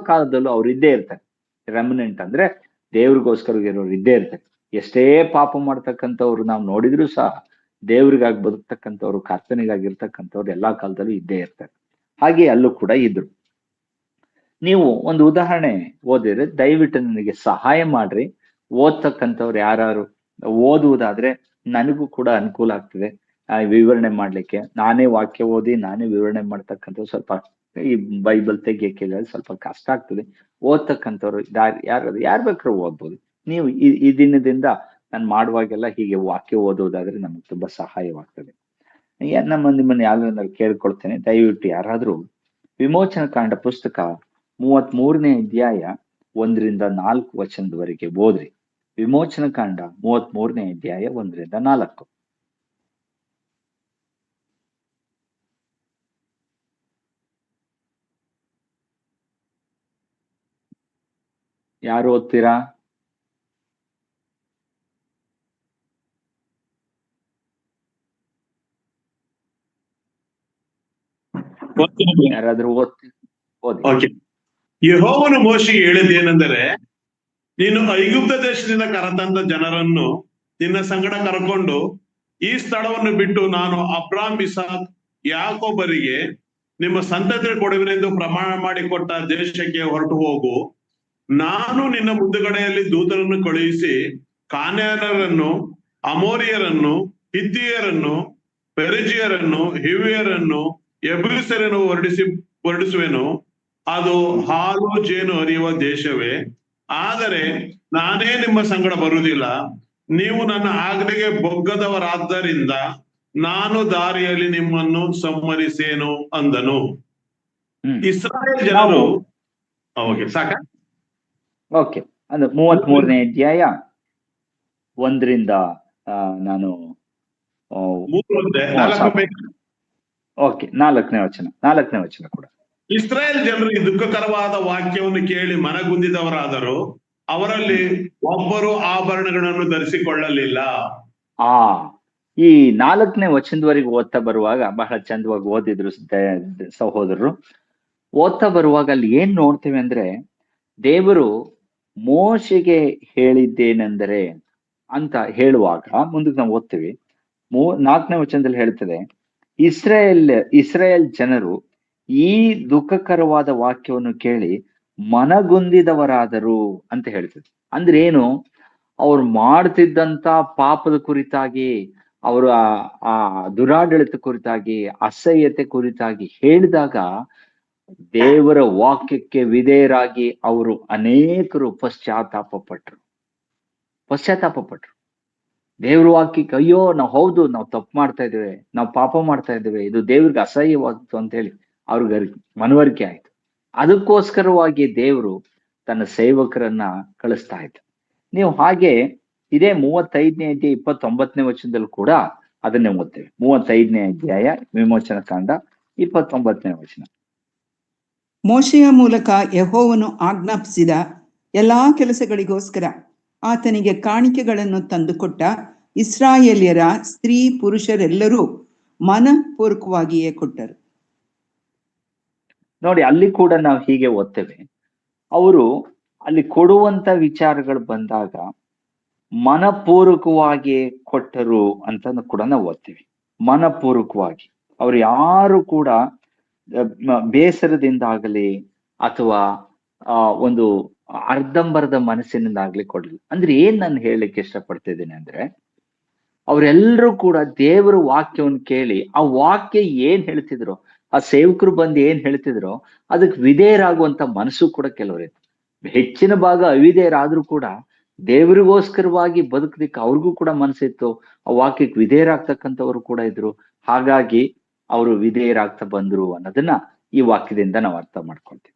ಕಾಲದಲ್ಲೂ ಅವ್ರು ಇದ್ದೇ ಇರ್ತಾರೆ. ರೆಮನೆಂಟ್ ಅಂದ್ರೆ ದೇವ್ರಿಗೋಸ್ಕರ ಇರೋರು ಇದ್ದೇ ಇರ್ತಾರೆ. ಎಷ್ಟೇ ಪಾಪ ಮಾಡ್ತಕ್ಕಂಥವ್ರು ನಾವು ನೋಡಿದ್ರು ಸಹ ದೇವ್ರಿಗಾಗಿ ಬದುಕ್ತಕ್ಕಂಥವ್ರು, ಕರ್ತನಿಗಾಗಿರ್ತಕ್ಕಂಥವ್ರು ಎಲ್ಲಾ ಕಾಲದಲ್ಲೂ ಇದ್ದೇ ಇರ್ತಾರೆ. ಹಾಗೆ ಅಲ್ಲೂ ಕೂಡ ಇದ್ರು. ನೀವು ಒಂದು ಉದಾಹರಣೆ ಓದಿದ್ರೆ ದಯವಿಟ್ಟು ನನಗೆ ಸಹಾಯ ಮಾಡ್ರಿ. ಓದ್ತಕ್ಕಂಥವ್ರು ಯಾರು ಓದುವುದಾದ್ರೆ ನನಗೂ ಕೂಡ ಅನುಕೂಲ ಆಗ್ತದೆ ವಿವರಣೆ ಮಾಡ್ಲಿಕ್ಕೆ. ನಾನೇ ವಾಕ್ಯ ಓದಿ ನಾನೇ ವಿವರಣೆ ಮಾಡ್ತಕ್ಕಂಥ ಸ್ವಲ್ಪ ಈ ಬೈಬಲ್ ತೆಗಿಯಕ್ಕೆ ಸ್ವಲ್ಪ ಕಷ್ಟ ಆಗ್ತದೆ. ಓದ್ತಕ್ಕಂಥವ್ರು ಯಾರು ಬೇಕಾದ್ರೂ ಓದ್ಬೋದು. ನೀವು ಈ ದಿನದಿಂದ ನಾನು ಮಾಡುವಾಗೆಲ್ಲ ಹೀಗೆ ವಾಕ್ಯ ಓದುವುದಾದ್ರೆ ನಮಗೆ ತುಂಬಾ ಸಹಾಯವಾಗ್ತದೆ. ನಿಮ್ಮನ್ನ ಯಾರು ಕೇಳ್ಕೊಳ್ತೇನೆ, ದಯವಿಟ್ಟು ಯಾರಾದ್ರೂ ವಿಮೋಚನ ಕಾಂಡ ಪುಸ್ತಕ 33ನೇ ಅಧ್ಯಾಯ 1-4 ವಚನದವರೆಗೆ ಓದ್ರಿ. ವಿಮೋಚನ ಕಾಂಡ 33ನೇ ಅಧ್ಯಾಯ 1-4. ಯಾರು ಓದ್ತೀರಾ? ಯಾರಾದ್ರೂ ಓದಿ. ಯೆಹೋವನು ಮೋಶೆಗೆ ಹೇಳಿದ್ದೇನೆಂದರೆ, ನೀನು ಐಗುಪ್ತ ದೇಶದಿಂದ ಕರೆತಂದ ಜನರನ್ನು ನಿನ್ನ ಸಂಗಡ ಕರ್ಕೊಂಡು ಈ ಸ್ಥಳವನ್ನು ಬಿಟ್ಟು ನಾನು ಅಬ್ರಾಮ್, ಇಸಾಕ್, ಯಾಕೋಬರಿಗೆ ನಿಮ್ಮ ಸಂತತಿ ಕೊಡುವೆನೆಂದು ಪ್ರಮಾಣ ಮಾಡಿಕೊಟ್ಟ ದೇಶಕ್ಕೆ ಹೊರಟು ಹೋಗು. ನಾನು ನಿನ್ನ ಮುಂದುಗಡೆಯಲ್ಲಿ ದೂತರನ್ನು ಕಳುಹಿಸಿ ಕಾನಾನ್ಯರನ್ನು, ಅಮೋರಿಯರನ್ನು, ಹಿತ್ತಿಯರನ್ನು, ಪೆರಿಜಿಯರನ್ನು, ಹಿವ್ವಿಯರನ್ನು, ಯೆಬೂಸ್ಯರನ್ನು ಹೊರಡಿಸುವೆನು. ಅದು ಹಾಲು ಜೇನು ಹರಿಯುವ ದೇಶವೇ. ಆದರೆ ನಾನೇ ನಿಮ್ಮ ಸಂಗಡ ಬರುವುದಿಲ್ಲ. ನೀವು ನನ್ನ ಆಜ್ಞೆಗೆ ಬೊಗ್ಗದವರಾದ್ದರಿಂದ ನಾನು ದಾರಿಯಲ್ಲಿ ನಿಮ್ಮನ್ನು ಸಂಹರಿಸೇನು ಅಂದನು. ಇಸ್ರಾಯೇಲ್ ಜನರು ಸಾಕ ಓಕೆ. ಅದು 33ನೇ ಅಧ್ಯಾಯ 1ರಿಂದ ನಾನು ಓಕೆ 4ನೇ ವಚನ ಕೂಡ. ಇಸ್ರಾಯೇಲ್ ಜನರಿಗೆ ದುಃಖಕರವಾದ ವಾಕ್ಯವನ್ನು ಕೇಳಿ ಮನಗುಂದಿದವರಾದರು. ಅವರಲ್ಲಿ ಒಬ್ಬರು ಆಭರಣಗಳನ್ನು ಧರಿಸಿಕೊಳ್ಳಲಿಲ್ಲ. ಈ 4ನೇ ವಚನದವರೆಗೆ ಓದ್ತಾ ಬರುವಾಗ ಬಹಳ ಚಂದವಾಗಿ ಓದಿದ್ರು ಸಹೋದರರು. ಓದ್ತಾ ಬರುವಾಗ ಅಲ್ಲಿ ಏನ್ ನೋಡ್ತೇವೆ ಅಂದ್ರೆ, ದೇವರು ಮೋಶೆಗೆ ಹೇಳಿದ್ದೇನೆಂದರೆ ಅಂತ ಹೇಳುವಾಗ ಮುಂದಕ್ಕೆ ನಾವು ಓದ್ತೀವಿ. 4ನೇ ವಚನದಲ್ಲಿ ಹೇಳ್ತದೆ, ಇಸ್ರಾಯೇಲ್ ಜನರು ಈ ದುಃಖಕರವಾದ ವಾಕ್ಯವನ್ನು ಕೇಳಿ ಮನಗುಂದಿದವರಾದರು ಅಂತ ಹೇಳ್ತದೆ. ಅಂದ್ರೆ ಏನು? ಅವ್ರು ಮಾಡ್ತಿದ್ದಂತ ಪಾಪದ ಕುರಿತಾಗಿ, ಅವರು ಆ ದುರಾಡಳಿತ ಕುರಿತಾಗಿ, ಅಸಹ್ಯತೆ ಕುರಿತಾಗಿ ಹೇಳಿದಾಗ ದೇವರ ವಾಕ್ಯಕ್ಕೆ ವಿಧೇಯರಾಗಿ ಅವರು ಅನೇಕರು ಪಶ್ಚಾತ್ತಾಪ ಪಟ್ರು. ದೇವ್ರ ವಾಕ್ಯಕ್ಕೆ ಅಯ್ಯೋ ಹೌದು ನಾವು ತಪ್ಪು ಮಾಡ್ತಾ ಇದ್ದೇವೆ, ನಾವು ಪಾಪ ಮಾಡ್ತಾ ಇದ್ದೇವೆ, ಇದು ದೇವ್ರಿಗೆ ಅಸಹ್ಯವಾಗ್ತು ಅಂತ ಹೇಳಿ ಅವ್ರಿಗೆ ಮನವರಿಕೆ ಆಯ್ತು. ಅದಕ್ಕೋಸ್ಕರವಾಗಿ ದೇವರು ತನ್ನ ಸೇವಕರನ್ನ ಕಳಿಸ್ತಾ ಇದ್ದ. ನೀವು ಹಾಗೆ ಇದೇ 35ನೇ ಅಧ್ಯಾಯ 29ನೇ ವಚನದಲ್ಲಿ ಕೂಡ ಅದನ್ನೇ ಓದ್ತೇವೆ. 35ನೇ ಅಧ್ಯಾಯ ವಿಮೋಚನ ಕಾಂಡ 29ನೇ ವಚನ. ಮೋಶೆಯ ಮೂಲಕ ಯೆಹೋವನು ಆಜ್ಞಾಪಿಸಿದ ಎಲ್ಲಾ ಕೆಲಸಗಳಿಗೋಸ್ಕರ ಆತನಿಗೆ ಕಾಣಿಕೆಗಳನ್ನು ತಂದುಕೊಟ್ಟ ಇಸ್ರಾಯೇಲ್ಯರ ಸ್ತ್ರೀ ಪುರುಷರೆಲ್ಲರೂ ಮನಪೂರ್ವಕವಾಗಿಯೇ ಕೊಟ್ಟರು. ನೋಡಿ, ಅಲ್ಲಿ ಕೂಡ ನಾವು ಹೀಗೆ ಓದ್ತೇವೆ. ಅವರು ಅಲ್ಲಿ ಕೊಡುವಂತ ವಿಚಾರಗಳು ಬಂದಾಗ ಮನಪೂರ್ವಕವಾಗಿ ಕೊಟ್ಟರು ಅಂತ ಕೂಡ ನಾವು ಓದ್ತೀವಿ. ಮನಪೂರ್ವಕವಾಗಿ ಅವ್ರು ಯಾರು ಕೂಡ ಬೇಸರದಿಂದಾಗಲಿ ಅಥವಾ ಒಂದು ಅರ್ಧಂಬರ್ಧ ಮನಸ್ಸಿನಿಂದಾಗ್ಲಿ ಕೊಡ್ಲಿಲ್ಲ. ಅಂದ್ರೆ ಏನ್ ನಾನು ಹೇಳಲಿಕ್ಕೆ ಇಷ್ಟಪಡ್ತಿದ್ದೀನಿ ಅಂದ್ರೆ, ಅವರೆಲ್ಲರೂ ಕೂಡ ದೇವರ ವಾಕ್ಯವನ್ನು ಕೇಳಿ ಆ ವಾಕ್ಯ ಏನ್ ಹೇಳ್ತಿದ್ರು, ಆ ಸೇವಕರು ಬಂದು ಏನ್ ಹೇಳ್ತಿದ್ರು ಅದಕ್ಕೆ ವಿಧೇಯರಾಗುವಂತ ಮನಸ್ಸು ಕೂಡ ಕೆಲವರಿತ್ತು. ಹೆಚ್ಚಿನ ಭಾಗ ಅವಿಧೇಯರಾದ್ರೂ ಕೂಡ ದೇವರಿಗೋಸ್ಕರವಾಗಿ ಬದುಕಲಿಕ್ಕೆ ಅವ್ರಿಗೂ ಕೂಡ ಮನಸ್ಸಿತ್ತು. ಆ ವಾಕ್ಯಕ್ಕೆ ವಿಧೇಯರಾಗ್ತಕ್ಕಂಥವ್ರು ಕೂಡ ಇದ್ರು. ಹಾಗಾಗಿ ಅವರು ವಿಧೇಯರಾಗ್ತಾ ಬಂದ್ರು ಅನ್ನೋದನ್ನ ಈ ವಾಕ್ಯದಿಂದ ನಾವು ಅರ್ಥ ಮಾಡ್ಕೊಳ್ತೀವಿ.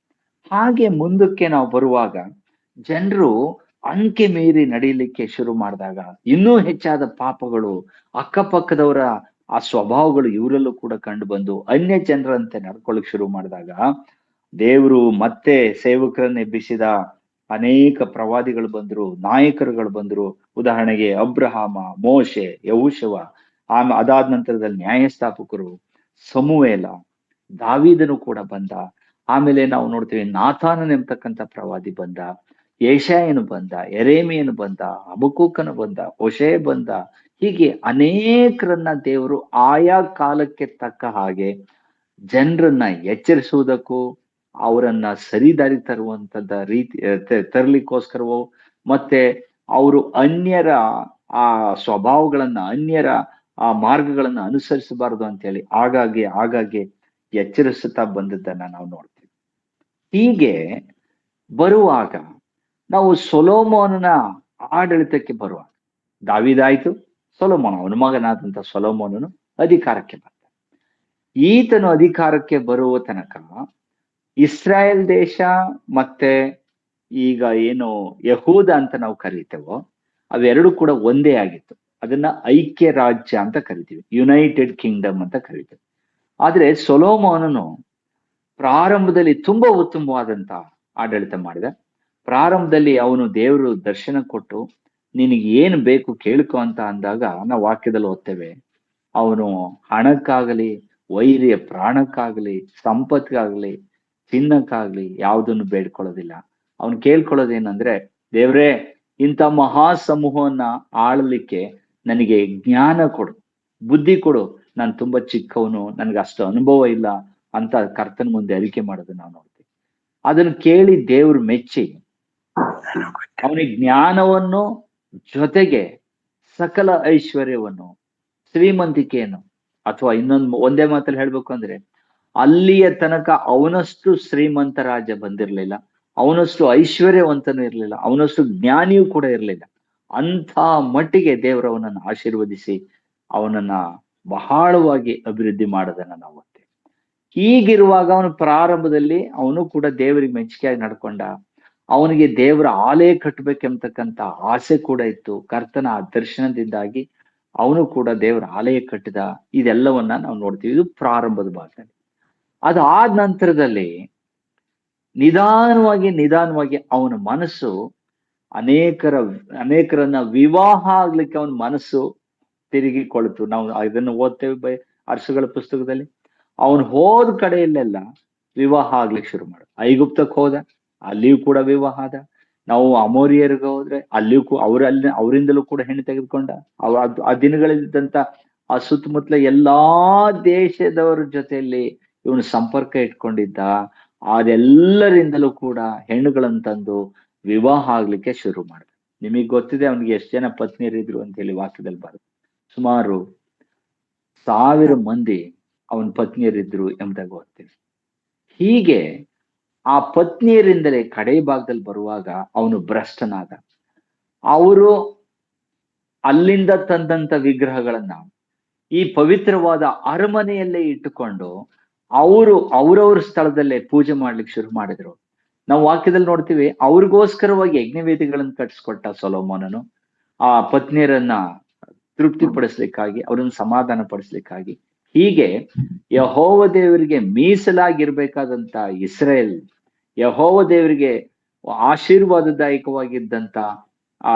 ಹಾಗೆ ಮುಂದಕ್ಕೆ ನಾವು ಬರುವಾಗ ಜನರು ಅಂಕೆ ಮೀರಿ ನಡೀಲಿಕ್ಕೆ ಶುರು ಮಾಡಿದಾಗ ಇನ್ನೂ ಹೆಚ್ಚಾದ ಪಾಪಗಳು, ಅಕ್ಕಪಕ್ಕದವರ ಆ ಸ್ವಭಾವಗಳು ಇವರಲ್ಲೂ ಕೂಡ ಕಂಡು ಬಂದು ಅನ್ಯ ಜನರಂತೆ ನಡ್ಕೊಳ್ಳಿಕ್ ಶುರು ಮಾಡಿದಾಗ ದೇವರು ಮತ್ತೆ ಸೇವಕರನ್ನ ಎಬ್ಬಿಸಿದ ಅನೇಕ ಪ್ರವಾದಿಗಳು ಬಂದ್ರು, ನಾಯಕರುಗಳು ಬಂದ್ರು. ಉದಾಹರಣೆಗೆ ಅಬ್ರಹಾಮ, ಮೋಶೆ, ಯಹೋಶುವ, ಅದಾದ ನಂತರದಲ್ಲಿ ನ್ಯಾಯಸ್ಥಾಪಕರು, ಸಮುವೇಲ, ದಾವೀದನು ಕೂಡ ಬಂದ. ಆಮೇಲೆ ನಾವು ನೋಡ್ತೀವಿ ನಾಥಾನನ್ ಎಂಬತಕ್ಕಂಥ ಪ್ರವಾದಿ ಬಂದ, ಯೆಶಾಯನು ಬಂದ, ಯೆರೆಮೀಯನು ಬಂದ, ಹಬಕ್ಕೂಕನು ಬಂದ, ಹೋಶೇಯ ಬಂದ. ಹೀಗೆ ಅನೇಕರನ್ನ ದೇವರು ಆಯಾ ಕಾಲಕ್ಕೆ ತಕ್ಕ ಹಾಗೆ ಜನರನ್ನ ಎಚ್ಚರಿಸುವುದಕ್ಕೂ ಅವರನ್ನ ಸರಿದಾರಿ ತರುವಂತದ ರೀತಿ ತರಲಿಕ್ಕೋಸ್ಕರವೋ, ಮತ್ತೆ ಅವರು ಅನ್ಯರ ಆ ಸ್ವಭಾವಗಳನ್ನ, ಅನ್ಯರ ಆ ಮಾರ್ಗಗಳನ್ನ ಅನುಸರಿಸಬಾರದು ಅಂತೇಳಿ ಆಗಾಗ್ಗೆ ಎಚ್ಚರಿಸುತ್ತಾ ಬಂದದ್ದನ್ನ ನಾವು ನೋಡ್ತೀವಿ. ಹೀಗೆ ಬರುವಾಗ ನಾವು ಸೊಲೊಮೋನನ ಆಡಳಿತಕ್ಕೆ ಬರುವಾಗ, ದಾವೀದಾಯ್ತು, ಸೊಲೊಮೋನ ಅವನ ಮಗನಾದಂತ ಸೊಲೊಮೋನನು ಅಧಿಕಾರಕ್ಕೆ ಬಂದ. ಈತನು ಅಧಿಕಾರಕ್ಕೆ ಬರುವ ತನಕ ಇಸ್ರಾಯೇಲ್ ದೇಶ ಮತ್ತೆ ಈಗ ಏನು ಯಹೂದ ಅಂತ ನಾವು ಕರೀತೇವೋ ಅವೆರಡು ಕೂಡ ಒಂದೇ ಆಗಿತ್ತು. ಅದನ್ನ ಐಕ್ಯ ರಾಜ್ಯ ಅಂತ ಕರಿತೀವಿ, ಯುನೈಟೆಡ್ ಕಿಂಗ್ಡಮ್ ಅಂತ ಕರಿತೀವಿ. ಆದ್ರೆ ಸೊಲೊಮೋನನು ಪ್ರಾರಂಭದಲ್ಲಿ ತುಂಬಾ ಉತ್ತಮವಾದಂತ ಆಡಳಿತ ಮಾಡಿದ. ಪ್ರಾರಂಭದಲ್ಲಿ ಅವನು ದೇವರು ದರ್ಶನ ಕೊಟ್ಟು ನಿನಗೆ ಏನು ಬೇಕು ಕೇಳ್ಕೊ ಅಂತ ಅಂದಾಗ ನಾವು ವಾಕ್ಯದಲ್ಲಿ ಓದ್ತೇವೆ, ಅವನು ಹಣಕ್ಕಾಗಲಿ, ವೈರಿಯ ಪ್ರಾಣಕ್ಕಾಗಲಿ, ಸಂಪತ್ಗಾಗ್ಲಿ, ಚಿನ್ನಕ್ಕಾಗ್ಲಿ ಯಾವುದನ್ನು ಬೇಡ್ಕೊಳ್ಳೋದಿಲ್ಲ. ಅವನು ಕೇಳ್ಕೊಳ್ಳೋದೇನಂದ್ರೆ, ದೇವ್ರೇ ಇಂಥ ಮಹಾ ಸಮೂಹವನ್ನ ಆಳಲಿಕ್ಕೆ ನನಗೆ ಜ್ಞಾನ ಕೊಡು, ಬುದ್ಧಿ ಕೊಡು, ನಾನು ತುಂಬಾ ಚಿಕ್ಕವನು, ನನ್ಗೆ ಅಷ್ಟು ಅನುಭವ ಇಲ್ಲ ಅಂತ ಕರ್ತನ ಮುಂದೆ ಅರಿಕೆ ಮಾಡೋದು ನಾವು ನೋಡ್ತೀವಿ. ಅದನ್ನು ಕೇಳಿ ದೇವ್ರು ಮೆಚ್ಚಿ ಅವನಿಗೆ ಜ್ಞಾನವನ್ನು ಜೊತೆಗೆ ಸಕಲ ಐಶ್ವರ್ಯವನ್ನು, ಶ್ರೀಮಂತಿಕೆಯನ್ನು, ಅಥವಾ ಒಂದೇ ಮಾತಲ್ಲಿ ಹೇಳ್ಬೇಕು ಅಂದ್ರೆ ಅಲ್ಲಿಯ ತನಕ ಅವನಷ್ಟು ಶ್ರೀಮಂತ ರಾಜ ಬಂದಿರಲಿಲ್ಲ, ಅವನಷ್ಟು ಐಶ್ವರ್ಯವಂತನೂ ಇರಲಿಲ್ಲ, ಅವನಷ್ಟು ಜ್ಞಾನಿಯೂ ಕೂಡ ಇರಲಿಲ್ಲ. ಅಂಥ ಮಟ್ಟಿಗೆ ದೇವರವನನ್ನು ಆಶೀರ್ವದಿಸಿ ಅವನನ್ನ ಬಹಳವಾಗಿ ಅಭಿವೃದ್ಧಿ ಮಾಡೋದನ್ನ ನಾವು ಓದ್ತೇವೆ. ಹೀಗಿರುವಾಗ ಅವನು ಪ್ರಾರಂಭದಲ್ಲಿ ಅವನು ಕೂಡ ದೇವರಿಗೆ ಮೆಚ್ಚುಗೆಯಾಗಿ ನಡ್ಕೊಂಡ. ಅವನಿಗೆ ದೇವರ ಆಲಯ ಕಟ್ಟಬೇಕೆಂಬತಕ್ಕಂಥ ಆಸೆ ಕೂಡ ಇತ್ತು. ಕರ್ತನ ಆ ದರ್ಶನದಿಂದಾಗಿ ಅವನು ಕೂಡ ದೇವರ ಆಲಯ ಕಟ್ಟಿದ. ಇದೆಲ್ಲವನ್ನ ನಾವು ನೋಡ್ತೀವಿ. ಇದು ಪ್ರಾರಂಭದ ಭಾಗದಲ್ಲಿ. ಅದಾದ ನಂತರದಲ್ಲಿ ನಿಧಾನವಾಗಿ ಅವನ ಮನಸ್ಸು ಅನೇಕರನ್ನ ವಿವಾಹ ಆಗ್ಲಿಕ್ಕೆ ಅವನ ಮನಸ್ಸು ತಿರುಗಿಕೊಳ್ತು. ನಾವು ಇದನ್ನು ಓದ್ತೇವೆ ಅರಸುಗಳ ಪುಸ್ತಕದಲ್ಲಿ. ಅವನು ಹೋದ ಕಡೆಯಲ್ಲೆಲ್ಲ ವಿವಾಹ ಆಗ್ಲಿಕ್ಕೆ ಶುರು ಮಾಡ. ಐಗುಪ್ತಕ್ಕೆ ಹೋದ, ಅಲ್ಲಿಯೂ ಕೂಡ ವಿವಾಹ ಆದ. ನಾವು ಅಮೋರಿಯರಿಗೆ ಹೋದ್ರೆ ಅಲ್ಲಿಯೂ ಅವರಿಂದಲೂ ಕೂಡ ಹೆಣ್ಣು ತೆಗೆದುಕೊಂಡ. ಆ ದಿನಗಳಲ್ಲಿದ್ದಂತ ಆ ಸುತ್ತಮುತ್ತಲ ಎಲ್ಲಾ ದೇಶದವರ ಜೊತೆಯಲ್ಲಿ ಇವನು ಸಂಪರ್ಕ ಇಟ್ಕೊಂಡಿದ್ದ. ಅದೆಲ್ಲರಿಂದಲೂ ಕೂಡ ಹೆಣ್ಣುಗಳನ್ನು ತಂದು ವಿವಾಹ ಆಗ್ಲಿಕ್ಕೆ ಶುರು ಮಾಡಿದ. ನಿಮಗ್ ಗೊತ್ತಿದೆ ಅವನಿಗೆ ಎಷ್ಟು ಜನ ಪತ್ನಿಯರಿದ್ರು ಅಂತ ಹೇಳಿ ವಾಕ್ಯದಲ್ಲಿ ಬರುತ್ತೆ. ಸುಮಾರು 1000 ಮಂದಿ ಅವನ ಪತ್ನಿಯರಿದ್ರು ಎಂಬುದಾಗಿ ಓದ್ತೀವಿ. ಹೀಗೆ ಆ ಪತ್ನಿಯರಿಂದಲೇ ಕಡೆ ಭಾಗದಲ್ಲಿ ಬರುವಾಗ ಅವನು ಭ್ರಷ್ಟನಾದ. ಅವರು ಅಲ್ಲಿಂದ ತಂದಂತ ವಿಗ್ರಹಗಳನ್ನ ಈ ಪವಿತ್ರವಾದ ಅರಮನೆಯಲ್ಲೇ ಇಟ್ಟುಕೊಂಡು ಅವರವ್ರ ಸ್ಥಳದಲ್ಲೇ ಪೂಜೆ ಮಾಡ್ಲಿಕ್ಕೆ ಶುರು ಮಾಡಿದ್ರು. ನಾವು ವಾಕ್ಯದಲ್ಲಿ ನೋಡ್ತೀವಿ, ಅವ್ರಿಗೋಸ್ಕರವಾಗಿ ಯಜ್ಞವೇದಿಗಳನ್ನು ಕಟ್ಟಿಸ್ಕೊಟ್ಟ ಸೊಲೊಮೋನನು. ಆ ಪತ್ನಿಯರನ್ನ ತೃಪ್ತಿಪಡಿಸ್ಲಿಕ್ಕಾಗಿ, ಅವ್ರನ್ನ ಸಮಾಧಾನ ಪಡಿಸ್ಲಿಕ್ಕಾಗಿ. ಹೀಗೆ ಯೆಹೋವ ದೇವರಿಗೆ ಮೀಸಲಾಗಿರ್ಬೇಕಾದಂತ ಇಸ್ರೇಲ್, ಯೆಹೋವ ದೇವರಿಗೆ ಆಶೀರ್ವಾದದಾಯಕವಾಗಿದ್ದಂತ ಆ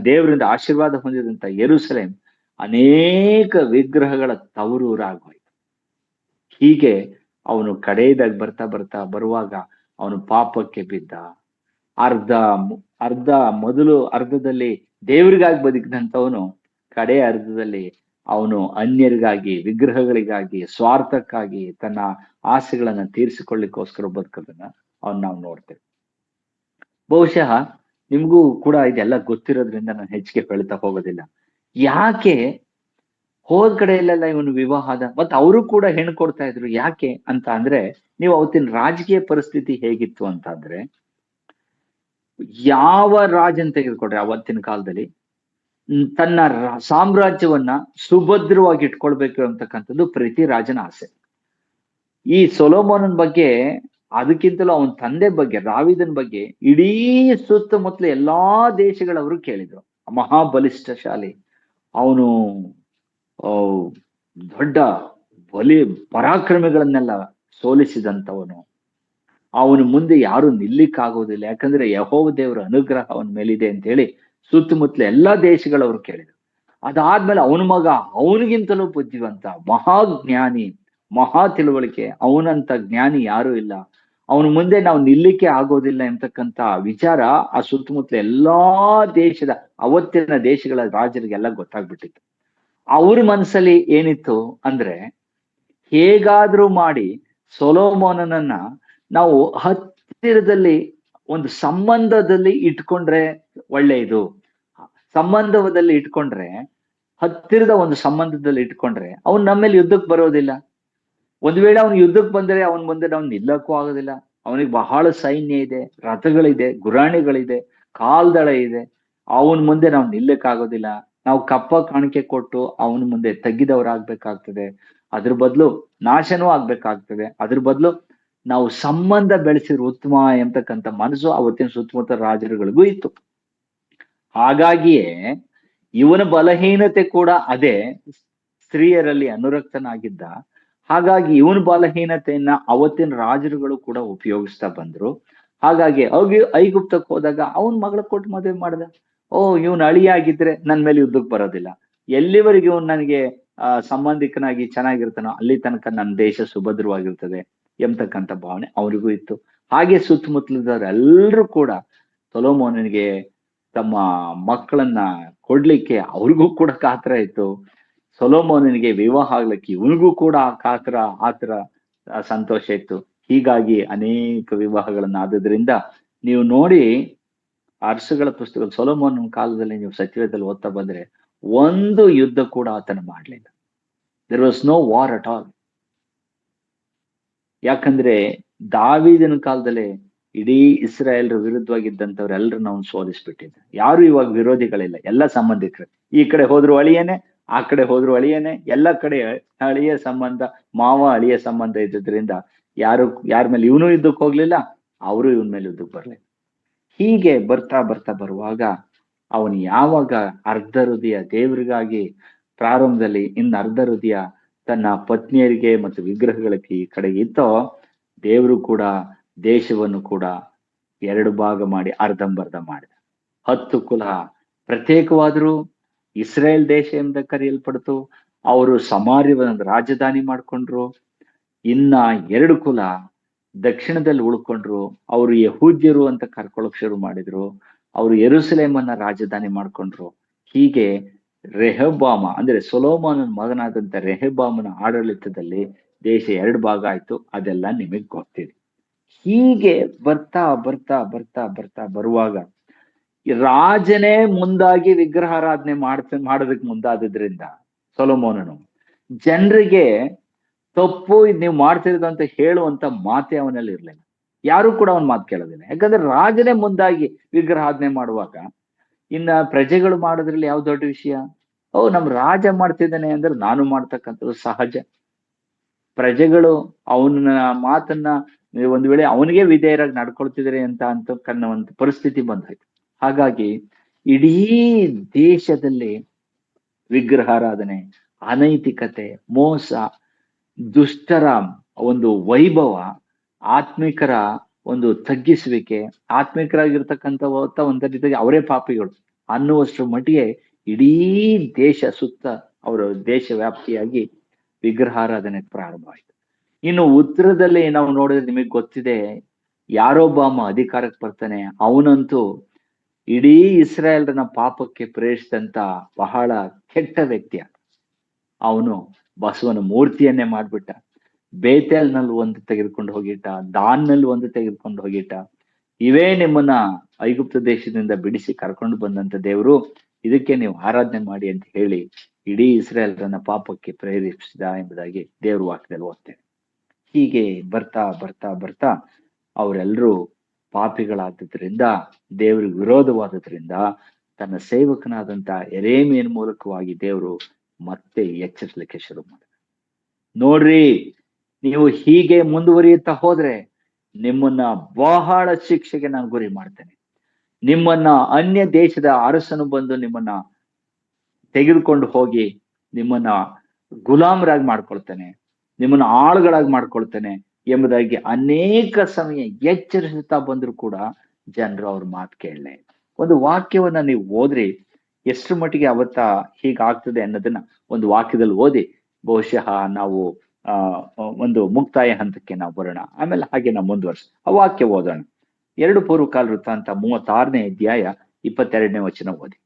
ದೇವರಿಂದ ಆಶೀರ್ವಾದ ಹೊಂದಿದಂತ ಯೆರೂಸಲೇಮ್ ಅನೇಕ ವಿಗ್ರಹಗಳ ತವರೂರಾಗೋಯ್ತು. ಹೀಗೆ ಅವನು ಕಡೆಯದಾಗಿ ಬರ್ತಾ ಬರುವಾಗ ಅವನು ಪಾಪಕ್ಕೆ ಬಿದ್ದ. ಮೊದಲು ಅರ್ಧದಲ್ಲಿ ದೇವರಿಗಾಗಿ ಬದುಕಿದಂಥವನು ಕಡೆ ಅರ್ಧದಲ್ಲಿ ಅವನು ಅನ್ಯರಿಗಾಗಿ, ವಿಗ್ರಹಗಳಿಗಾಗಿ, ಸ್ವಾರ್ಥಕ್ಕಾಗಿ, ತನ್ನ ಆಸೆಗಳನ್ನ ತೀರಿಸಿಕೊಳ್ಳಿಕ್ಕೋಸ್ಕರ ಬದುಕೋದನ್ನ ನಾವು ನೋಡ್ತೇವೆ. ಬಹುಶಃ ನಿಮ್ಗೂ ಕೂಡ ಇದೆಲ್ಲ ಗೊತ್ತಿರೋದ್ರಿಂದ ನಾನು ಹೆಚ್ಚಿಗೆ ಹೇಳ್ತಾ ಹೋಗೋದಿಲ್ಲ. ಯಾಕೆ ಹೋದ ಕಡೆಯಲ್ಲೆಲ್ಲ ಇವನು ವಿವಾಹದ, ಮತ್ತೆ ಅವರು ಕೂಡ ಹೆಣ್ಣು ಕೊಡ್ತಾ ಇದ್ರು. ಯಾಕೆ ಅಂತ ಅಂದ್ರೆ, ನೀವು ಅವತ್ತಿನ ರಾಜಕೀಯ ಪರಿಸ್ಥಿತಿ ಹೇಗಿತ್ತು ಅಂತ ಅಂದ್ರೆ, ಯಾವ ರಾಜನ್ ತೆಗೆದುಕೊಂಡ್ರೆ ಅವತ್ತಿನ ಕಾಲದಲ್ಲಿ ತನ್ನ ಸಾಮ್ರಾಜ್ಯವನ್ನ ಸುಭದ್ರವಾಗಿ ಇಟ್ಕೊಳ್ಬೇಕು ಅಂತಕ್ಕಂಥದ್ದು ಪ್ರತಿ ರಾಜನ ಆಸೆ. ಈ ಸೊಲೊಮೋನನ್ ಬಗ್ಗೆ, ಅದಕ್ಕಿಂತಲೂ ಅವನ ತಂದೆ ಬಗ್ಗೆ, ದಾವೀದನ ಬಗ್ಗೆ ಇಡೀ ಸುತ್ತಮುತ್ತಲ ಎಲ್ಲಾ ದೇಶಗಳವರು ಕೇಳಿದ್ರು. ಮಹಾಬಲಿಷ್ಠಶಾಲಿ, ಅವನು ದೊಡ್ಡ ಪರಾಕ್ರಮಿಗಳನ್ನೆಲ್ಲ ಸೋಲಿಸಿದಂಥವನು, ಅವನ ಮುಂದೆ ಯಾರು ನಿಲ್ಲಿಕ್ಕಾಗೋದಿಲ್ಲ, ಯಾಕಂದ್ರೆ ಯೆಹೋವ ದೇವರ ಅನುಗ್ರಹ ಅವನ ಮೇಲಿದೆ ಅಂತ ಹೇಳಿ ಸುತ್ತಮುತ್ತಲ ಎಲ್ಲಾ ದೇಶಗಳವರು ಕೇಳಿದ್ರು. ಅದಾದ್ಮೇಲೆ ಅವನ ಮಗ, ಅವನಿಗಿಂತಲೂ ಬುದ್ಧಿವಂತ, ಮಹಾಜ್ಞಾನಿ, ಮಹಾ ತಿಳುವಳಿಕೆ, ಅವನಂತ ಜ್ಞಾನಿ ಯಾರು ಇಲ್ಲ, ಅವನ ಮುಂದೆ ನಾವು ನಿಲ್ಲಿಕ್ಕೆ ಆಗೋದಿಲ್ಲ ಎಂತಕ್ಕಂತ ವಿಚಾರ ಆ ಸುತ್ತಮುತ್ತಲ ಎಲ್ಲಾ ದೇಶದ, ಅವತ್ತಿನ ದೇಶಗಳ ರಾಜರಿಗೆಲ್ಲ ಗೊತ್ತಾಗ್ಬಿಟ್ಟಿತ್ತು. ಅವ್ರ ಮನಸ್ಸಲ್ಲಿ ಏನಿತ್ತು ಅಂದ್ರೆ, ಹೇಗಾದ್ರೂ ಮಾಡಿ ಸೊಲೊಮೋನನನ್ನ ನಾವು ಹತ್ತಿರದಲ್ಲಿ ಒಂದು ಸಂಬಂಧದಲ್ಲಿ ಇಟ್ಕೊಂಡ್ರೆ ಒಳ್ಳೆಯದು. ಸಂಬಂಧದಲ್ಲಿ ಇಟ್ಕೊಂಡ್ರೆ, ಹತ್ತಿರದ ಒಂದು ಸಂಬಂಧದಲ್ಲಿ ಇಟ್ಕೊಂಡ್ರೆ ಅವ್ನು ನಮ್ಮೇಲೆ ಯುದ್ಧಕ್ಕೆ ಬರೋದಿಲ್ಲ. ಒಂದ್ ವೇಳೆ ಅವ್ನು ಯುದ್ಧಕ್ಕೆ ಬಂದರೆ ಅವನ ಮುಂದೆ ನಾವು ನಿಲ್ಲಕ್ಕೂ ಆಗೋದಿಲ್ಲ. ಅವನಿಗೆ ಬಹಳ ಸೈನ್ಯ ಇದೆ, ರಥಗಳಿದೆ, ಗುರಾಣಿಗಳಿದೆ, ಕಾಲ್ದಳ ಇದೆ. ಅವನ ಮುಂದೆ ನಾವು ನಿಲ್ಲಕ್ಕಾಗೋದಿಲ್ಲ. ನಾವು ಕಪ್ಪ ಕಾಣಿಕೆ ಕೊಟ್ಟು ಅವನ ಮುಂದೆ ತಗ್ಗಿದವರಾಗ್ಬೇಕಾಗ್ತದೆ. ಅದ್ರ ಬದಲು ನಾಶನೂ ಆಗ್ಬೇಕಾಗ್ತದೆ. ಅದ್ರ ಬದಲು ನಾವು ಸಂಬಂಧ ಬೆಳೆಸಿದ್ರೆ ಉತ್ತಮ ಎಂತಕ್ಕಂಥ ಮನಸ್ಸು ಅವತ್ತಿನ ಸುತ್ತಮುತ್ತ ರಾಜರುಗಳಿಗೂ ಇತ್ತು. ಹಾಗಾಗಿಯೇ ಇವನ ಬಲಹೀನತೆ ಕೂಡ ಅದೇ, ಸ್ತ್ರೀಯರಲ್ಲಿ ಅನುರಕ್ತನಾಗಿದ್ದ. ಹಾಗಾಗಿ ಇವನ ಬಲಹೀನತೆಯನ್ನ ಅವತ್ತಿನ ರಾಜರುಗಳು ಕೂಡ ಉಪಯೋಗಿಸ್ತಾ ಬಂದ್ರು. ಹಾಗಾಗಿ ಐಗುಪ್ತಕ್ಕೆ ಹೋದಾಗ ಅವನ್ ಮಗಳ ಕೊಟ್ಟು ಮದುವೆ ಮಾಡ್ದ. ಇವನ್ ಅಳಿಯಾಗಿದ್ರೆ ನನ್ ಮೇಲೆ ಯುದ್ಧಕ್ಕೆ ಬರೋದಿಲ್ಲ, ಎಲ್ಲಿವರೆಗೆ ಇವನ್ ನನಗೆ ಸಂಬಂಧಿಕನಾಗಿ ಚೆನ್ನಾಗಿರ್ತಾನೋ ಅಲ್ಲಿ ತನಕ ನನ್ನ ದೇಶ ಸುಭದ್ರವಾಗಿರ್ತದೆ ಎಂಬತಕ್ಕಂಥ ಭಾವನೆ ಅವರಿಗೂ ಇತ್ತು. ಹಾಗೆ ಸುತ್ತಮುತ್ತಲದವರೆಲ್ಲರೂ ಕೂಡ ಸೊಲೊಮೋನನಿಗೆ ತಮ್ಮ ಮಕ್ಕಳನ್ನ ಕೊಡ್ಲಿಕ್ಕೆ ಅವ್ರಿಗೂ ಕೂಡ ಕಾತರ ಇತ್ತು. ಸೊಲೊಮೋನನಿಗೆ ವಿವಾಹ ಆಗ್ಲಿಕ್ಕೆ ಇವನಿಗೂ ಕೂಡ ಕಾತರ, ಆತರ, ಸಂತೋಷ ಇತ್ತು. ಹೀಗಾಗಿ ಅನೇಕ ವಿವಾಹಗಳನ್ನ ಆದದ್ರಿಂದ ನೀವು ನೋಡಿ, ಅರಸುಗಳ ಪುಸ್ತಕ ಸೊಲೊಮೋನನ ಕಾಲದಲ್ಲಿ ನೀವು ಸತ್ಯವೇದದಲ್ಲಿ ಓದ್ತಾ ಬಂದ್ರೆ ಒಂದು ಯುದ್ಧ ಕೂಡ ಆತನ ಮಾಡ್ಲಿಲ್ಲ. There was no war at all. ಯಾಕಂದ್ರೆ ದಾವೀದನ ಕಾಲದಲ್ಲಿ ಇಡೀ ಇಸ್ರಾಯೇಲ್ರ ವಿರುದ್ಧವಾಗಿದ್ದಂಥವ್ರೆಲ್ಲರನ್ನ ಅವನು ಸೋಲಿಸ್ಬಿಟ್ಟಿದ್ದ. ಯಾರು ಇವಾಗ ವಿರೋಧಿಗಳಿಲ್ಲ, ಎಲ್ಲ ಸಂಬಂಧಿಕರು. ಈ ಕಡೆ ಹೋದ್ರು ಅಳಿಯೇನೆ, ಆ ಕಡೆ ಹೋದ್ರು ಅಳಿಯೇನೆ, ಎಲ್ಲ ಕಡೆ ಅಳಿಯ ಸಂಬಂಧ, ಮಾವ ಅಳಿಯ ಸಂಬಂಧ ಇದ್ದಿದ್ರಿಂದ ಯಾರ ಮೇಲೆ ಇವನು ಯುದ್ಧಕ್ಕೆ ಹೋಗ್ಲಿಲ್ಲ, ಅವರು ಇವನ್ ಮೇಲೆ ಯುದ್ಧಕ್ಕೆ ಬರ್ಲಿಲ್ಲ. ಹೀಗೆ ಬರ್ತಾ ಬರ್ತಾ ಬರುವಾಗ ಅವನು ಯಾವಾಗ ಅರ್ಧ ಹೃದಯ ದೇವರಿಗಾಗಿ ಪ್ರಾರಂಭದಲ್ಲಿ, ಇನ್ನು ಅರ್ಧ ಹೃದಯ ತನ್ನ ಪತ್ನಿಯರಿಗೆ ಮತ್ತು ವಿಗ್ರಹಗಳಿಗೆ ಈ ಕಡೆಗೆ ಇತ್ತೋ, ದೇವರು ಕೂಡ ದೇಶವನ್ನು ಕೂಡ 2 ಭಾಗ ಮಾಡಿ ಅರ್ಧಂಬರ್ಧ ಮಾಡಿದ. 10 ಕುಲ ಪ್ರತ್ಯೇಕವಾದ್ರು, ಇಸ್ರೇಲ್ ದೇಶ ಎಂಬ ಕರೆಯಲ್ಪಡ್ತು. ಅವರು ಸಮಾರ್ಯವನ್ನು ರಾಜಧಾನಿ ಮಾಡ್ಕೊಂಡ್ರು. ಇನ್ನ 2 ಕುಲ ದಕ್ಷಿಣದಲ್ಲಿ ಉಳ್ಕೊಂಡ್ರು. ಅವರು ಯಹೂದ್ಯರು ಅಂತ ಕರ್ಕೊಳಕ್ ಶುರು ಮಾಡಿದ್ರು. ಅವರು ಯೆರೂಸಲೇಮನ್ನ ರಾಜಧಾನಿ ಮಾಡ್ಕೊಂಡ್ರು. ಹೀಗೆ ರೆಹಬ್ಬಾಮ ಅಂದ್ರೆ ಸೊಲೊಮೋನನ ಮಗನಾದಂತ ರೆಹಬ್ಬಾಮನ ಆಡಳಿತದಲ್ಲಿ ದೇಶ 2 ಭಾಗ ಆಯ್ತು. ಅದೆಲ್ಲ ನಿಮಗ್ ಗೊತ್ತಿದೆ. ಹೀಗೆ ಬರ್ತಾ ಬರ್ತಾ ಬರ್ತಾ ಬರ್ತಾ ಬರುವಾಗ ರಾಜನೇ ಮುಂದಾಗಿ ವಿಗ್ರಹಾರಾಧನೆ ಮಾಡೋದಕ್ಕೆ ಮುಂದಾದ್ರಿಂದ ಸೊಲೊಮೋನನು ಜನರಿಗೆ ತಪ್ಪು ಇದು ನೀವು ಮಾಡ್ತಿರೋದು ಅಂತ ಹೇಳುವಂತ ಮಾತೆ ಅವನಲ್ಲಿ ಇರ್ಲಿಲ್ಲ. ಯಾರು ಕೂಡ ಅವನ ಮಾತು ಕೇಳೋದಿಲ್ಲ. ಯಾಕಂದ್ರೆ ರಾಜನೇ ಮುಂದಾಗಿ ವಿಗ್ರಹಾರಾಧನೆ ಮಾಡುವಾಗ ಇನ್ನ ಪ್ರಜೆಗಳು ಮಾಡೋದ್ರಲ್ಲಿ ಯಾವ ದೊಡ್ಡ ವಿಷಯ? ನಮ್ ರಾಜ ಮಾಡ್ತಿದ್ದಾನೆ ಅಂದ್ರೆ ನಾನು ಮಾಡ್ತಕ್ಕಂಥದ್ದು ಸಹಜ. ಪ್ರಜೆಗಳು ಅವನ ಮಾತನ್ನ ಒಂದು ವೇಳೆ ಅವನಿಗೆ ವಿಧೇಯರಾಗಿ ನಡ್ಕೊಳ್ತಿದ್ರೆ ಅಂತ ಕನ್ನೋ ಪರಿಸ್ಥಿತಿ ಬಂದಾಯ್ತು. ಹಾಗಾಗಿ ಇಡೀ ದೇಶದಲ್ಲಿ ವಿಗ್ರಹಾರಾಧನೆ, ಅನೈತಿಕತೆ, ಮೋಸ, ದುಷ್ಟರ ಒಂದು ವೈಭವ, ಆತ್ಮಿಕರ ಒಂದು ತಗ್ಗಿಸುವಿಕೆ, ಆತ್ಮಿಕರಾಗಿರ್ತಕ್ಕಂಥ ಒಂದು ರೀತಿಯಾಗಿ ಅವರೇ ಪಾಪಿಗಳು ಅನ್ನುವಷ್ಟರ ಮಟ್ಟಿಗೆ ಇಡೀ ದೇಶ ಸುತ್ತ ಅವರ ದೇಶ ವ್ಯಾಪ್ತಿಯಾಗಿ ವಿಗ್ರಹಾರಾಧನೆ ಪ್ರಾರಂಭ ಆಯ್ತು. ಇನ್ನು ಉತ್ತರದಲ್ಲಿ ನಾವು ನೋಡಿದ್ರೆ ನಿಮಗೆ ಗೊತ್ತಿದೆ, ಯಾರೊಬ್ಬಾಮ ಅಧಿಕಾರಕ್ಕೆ ಬರ್ತಾನೆ, ಅವನಂತೂ ಇಡೀ ಇಸ್ರಾಯೇಲ್ರನ್ನ ಪಾಪಕ್ಕೆ ಪ್ರೇರಿಸಿದಂತ ಬಹಳ ಕೆಟ್ಟ ವ್ಯಕ್ತಿ. ಅವನು ಬಸವನ ಮೂರ್ತಿಯನ್ನೇ ಮಾಡ್ಬಿಟ್ಟ. ಬೇತೇಲ್ನಲ್ಲಿ ಒಂದು ತೆಗೆದುಕೊಂಡು ಹೋಗಿಟ್ಟ, ದಾನ್ನಲ್ಲಿ ಒಂದು ತೆಗೆದುಕೊಂಡು ಹೋಗಿಟ್ಟ. ಇವೇ ನಿಮ್ಮನ್ನ ಐಗುಪ್ತ ದೇಶದಿಂದ ಬಿಡಿಸಿ ಕರ್ಕೊಂಡು ಬಂದಂತ ದೇವರು, ಇದಕ್ಕೆ ನೀವು ಆರಾಧನೆ ಮಾಡಿ ಅಂತ ಹೇಳಿ ಇಡೀ ಇಸ್ರಾಯೇಲ್ರನ್ನ ಪಾಪಕ್ಕೆ ಪ್ರೇರೇಪಿಸಿದ ಎಂಬುದಾಗಿ ದೇವ್ರ ವಾಕ್ಯದಲ್ಲಿ ಓದ್ತೇವೆ. ಹೀಗೆ ಬರ್ತಾ ಬರ್ತಾ ಬರ್ತಾ ಅವರೆಲ್ಲರೂ ಪಾಪಿಗಳಾದದ್ರಿಂದ, ದೇವ್ರಿಗೆ ವಿರೋಧವಾದದ್ರಿಂದ ತನ್ನ ಸೇವಕನಾದಂತ ಯೆರೆಮೀಯನ ಮೂಲಕವಾಗಿ ದೇವರು ಮತ್ತೆ ಎಚ್ಚರಿಸಲಿಕ್ಕೆ ಶುರು ಮಾಡಿದ. ನೋಡ್ರಿ, ನೀವು ಹೀಗೆ ಮುಂದುವರಿಯುತ್ತಾ ಹೋದ್ರೆ ನಿಮ್ಮನ್ನ ಬಹಳ ಶಿಕ್ಷೆಗೆ ನಾನು ಗುರಿ ಮಾಡ್ತೇನೆ. ನಿಮ್ಮನ್ನ ಅನ್ಯ ದೇಶದ ಅರಸನು ಬಂದು ನಿಮ್ಮನ್ನ ತೆಗೆದುಕೊಂಡು ಹೋಗಿ ನಿಮ್ಮನ್ನ ಗುಲಾಮರಾಗಿ ಮಾಡ್ಕೊಳ್ತೇನೆ, ನಿಮ್ಮನ್ನ ಆಳುಗಳಾಗಿ ಮಾಡ್ಕೊಳ್ತೇನೆ ಎಂಬುದಾಗಿ ಅನೇಕ ಸಮಯ ಎಚ್ಚರಿಸುತ್ತಾ ಬಂದ್ರು ಕೂಡ ಜನರು ಅವ್ರ ಮಾತು ಕೇಳಲೇ ಇಲ್ಲ. ಒಂದು ವಾಕ್ಯವನ್ನ ನೀವು ಓದ್ರಿ, ಎಷ್ಟರ ಮಟ್ಟಿಗೆ ಅವತ್ತ ಹೀಗಾಗ್ತದೆ ಅನ್ನೋದನ್ನ ಒಂದು ವಾಕ್ಯದಲ್ಲಿ ಓದಿ ಬಹುಶಃ ನಾವು ಒಂದು ಮುಕ್ತಾಯ ಹಂತಕ್ಕೆ ನಾವು ಬರೋಣ. ಆಮೇಲೆ ಹಾಗೆ ನಾವು ಮುಂದುವರ್ಸ ಆ ವಾಕ್ಯ ಓದೋಣ. 2 ಪೂರ್ವಕಾಲ ವೃತ್ತಾಂತ 36ನೇ ಅಧ್ಯಾಯ 22ನೇ ವಚನ ಓದಿ.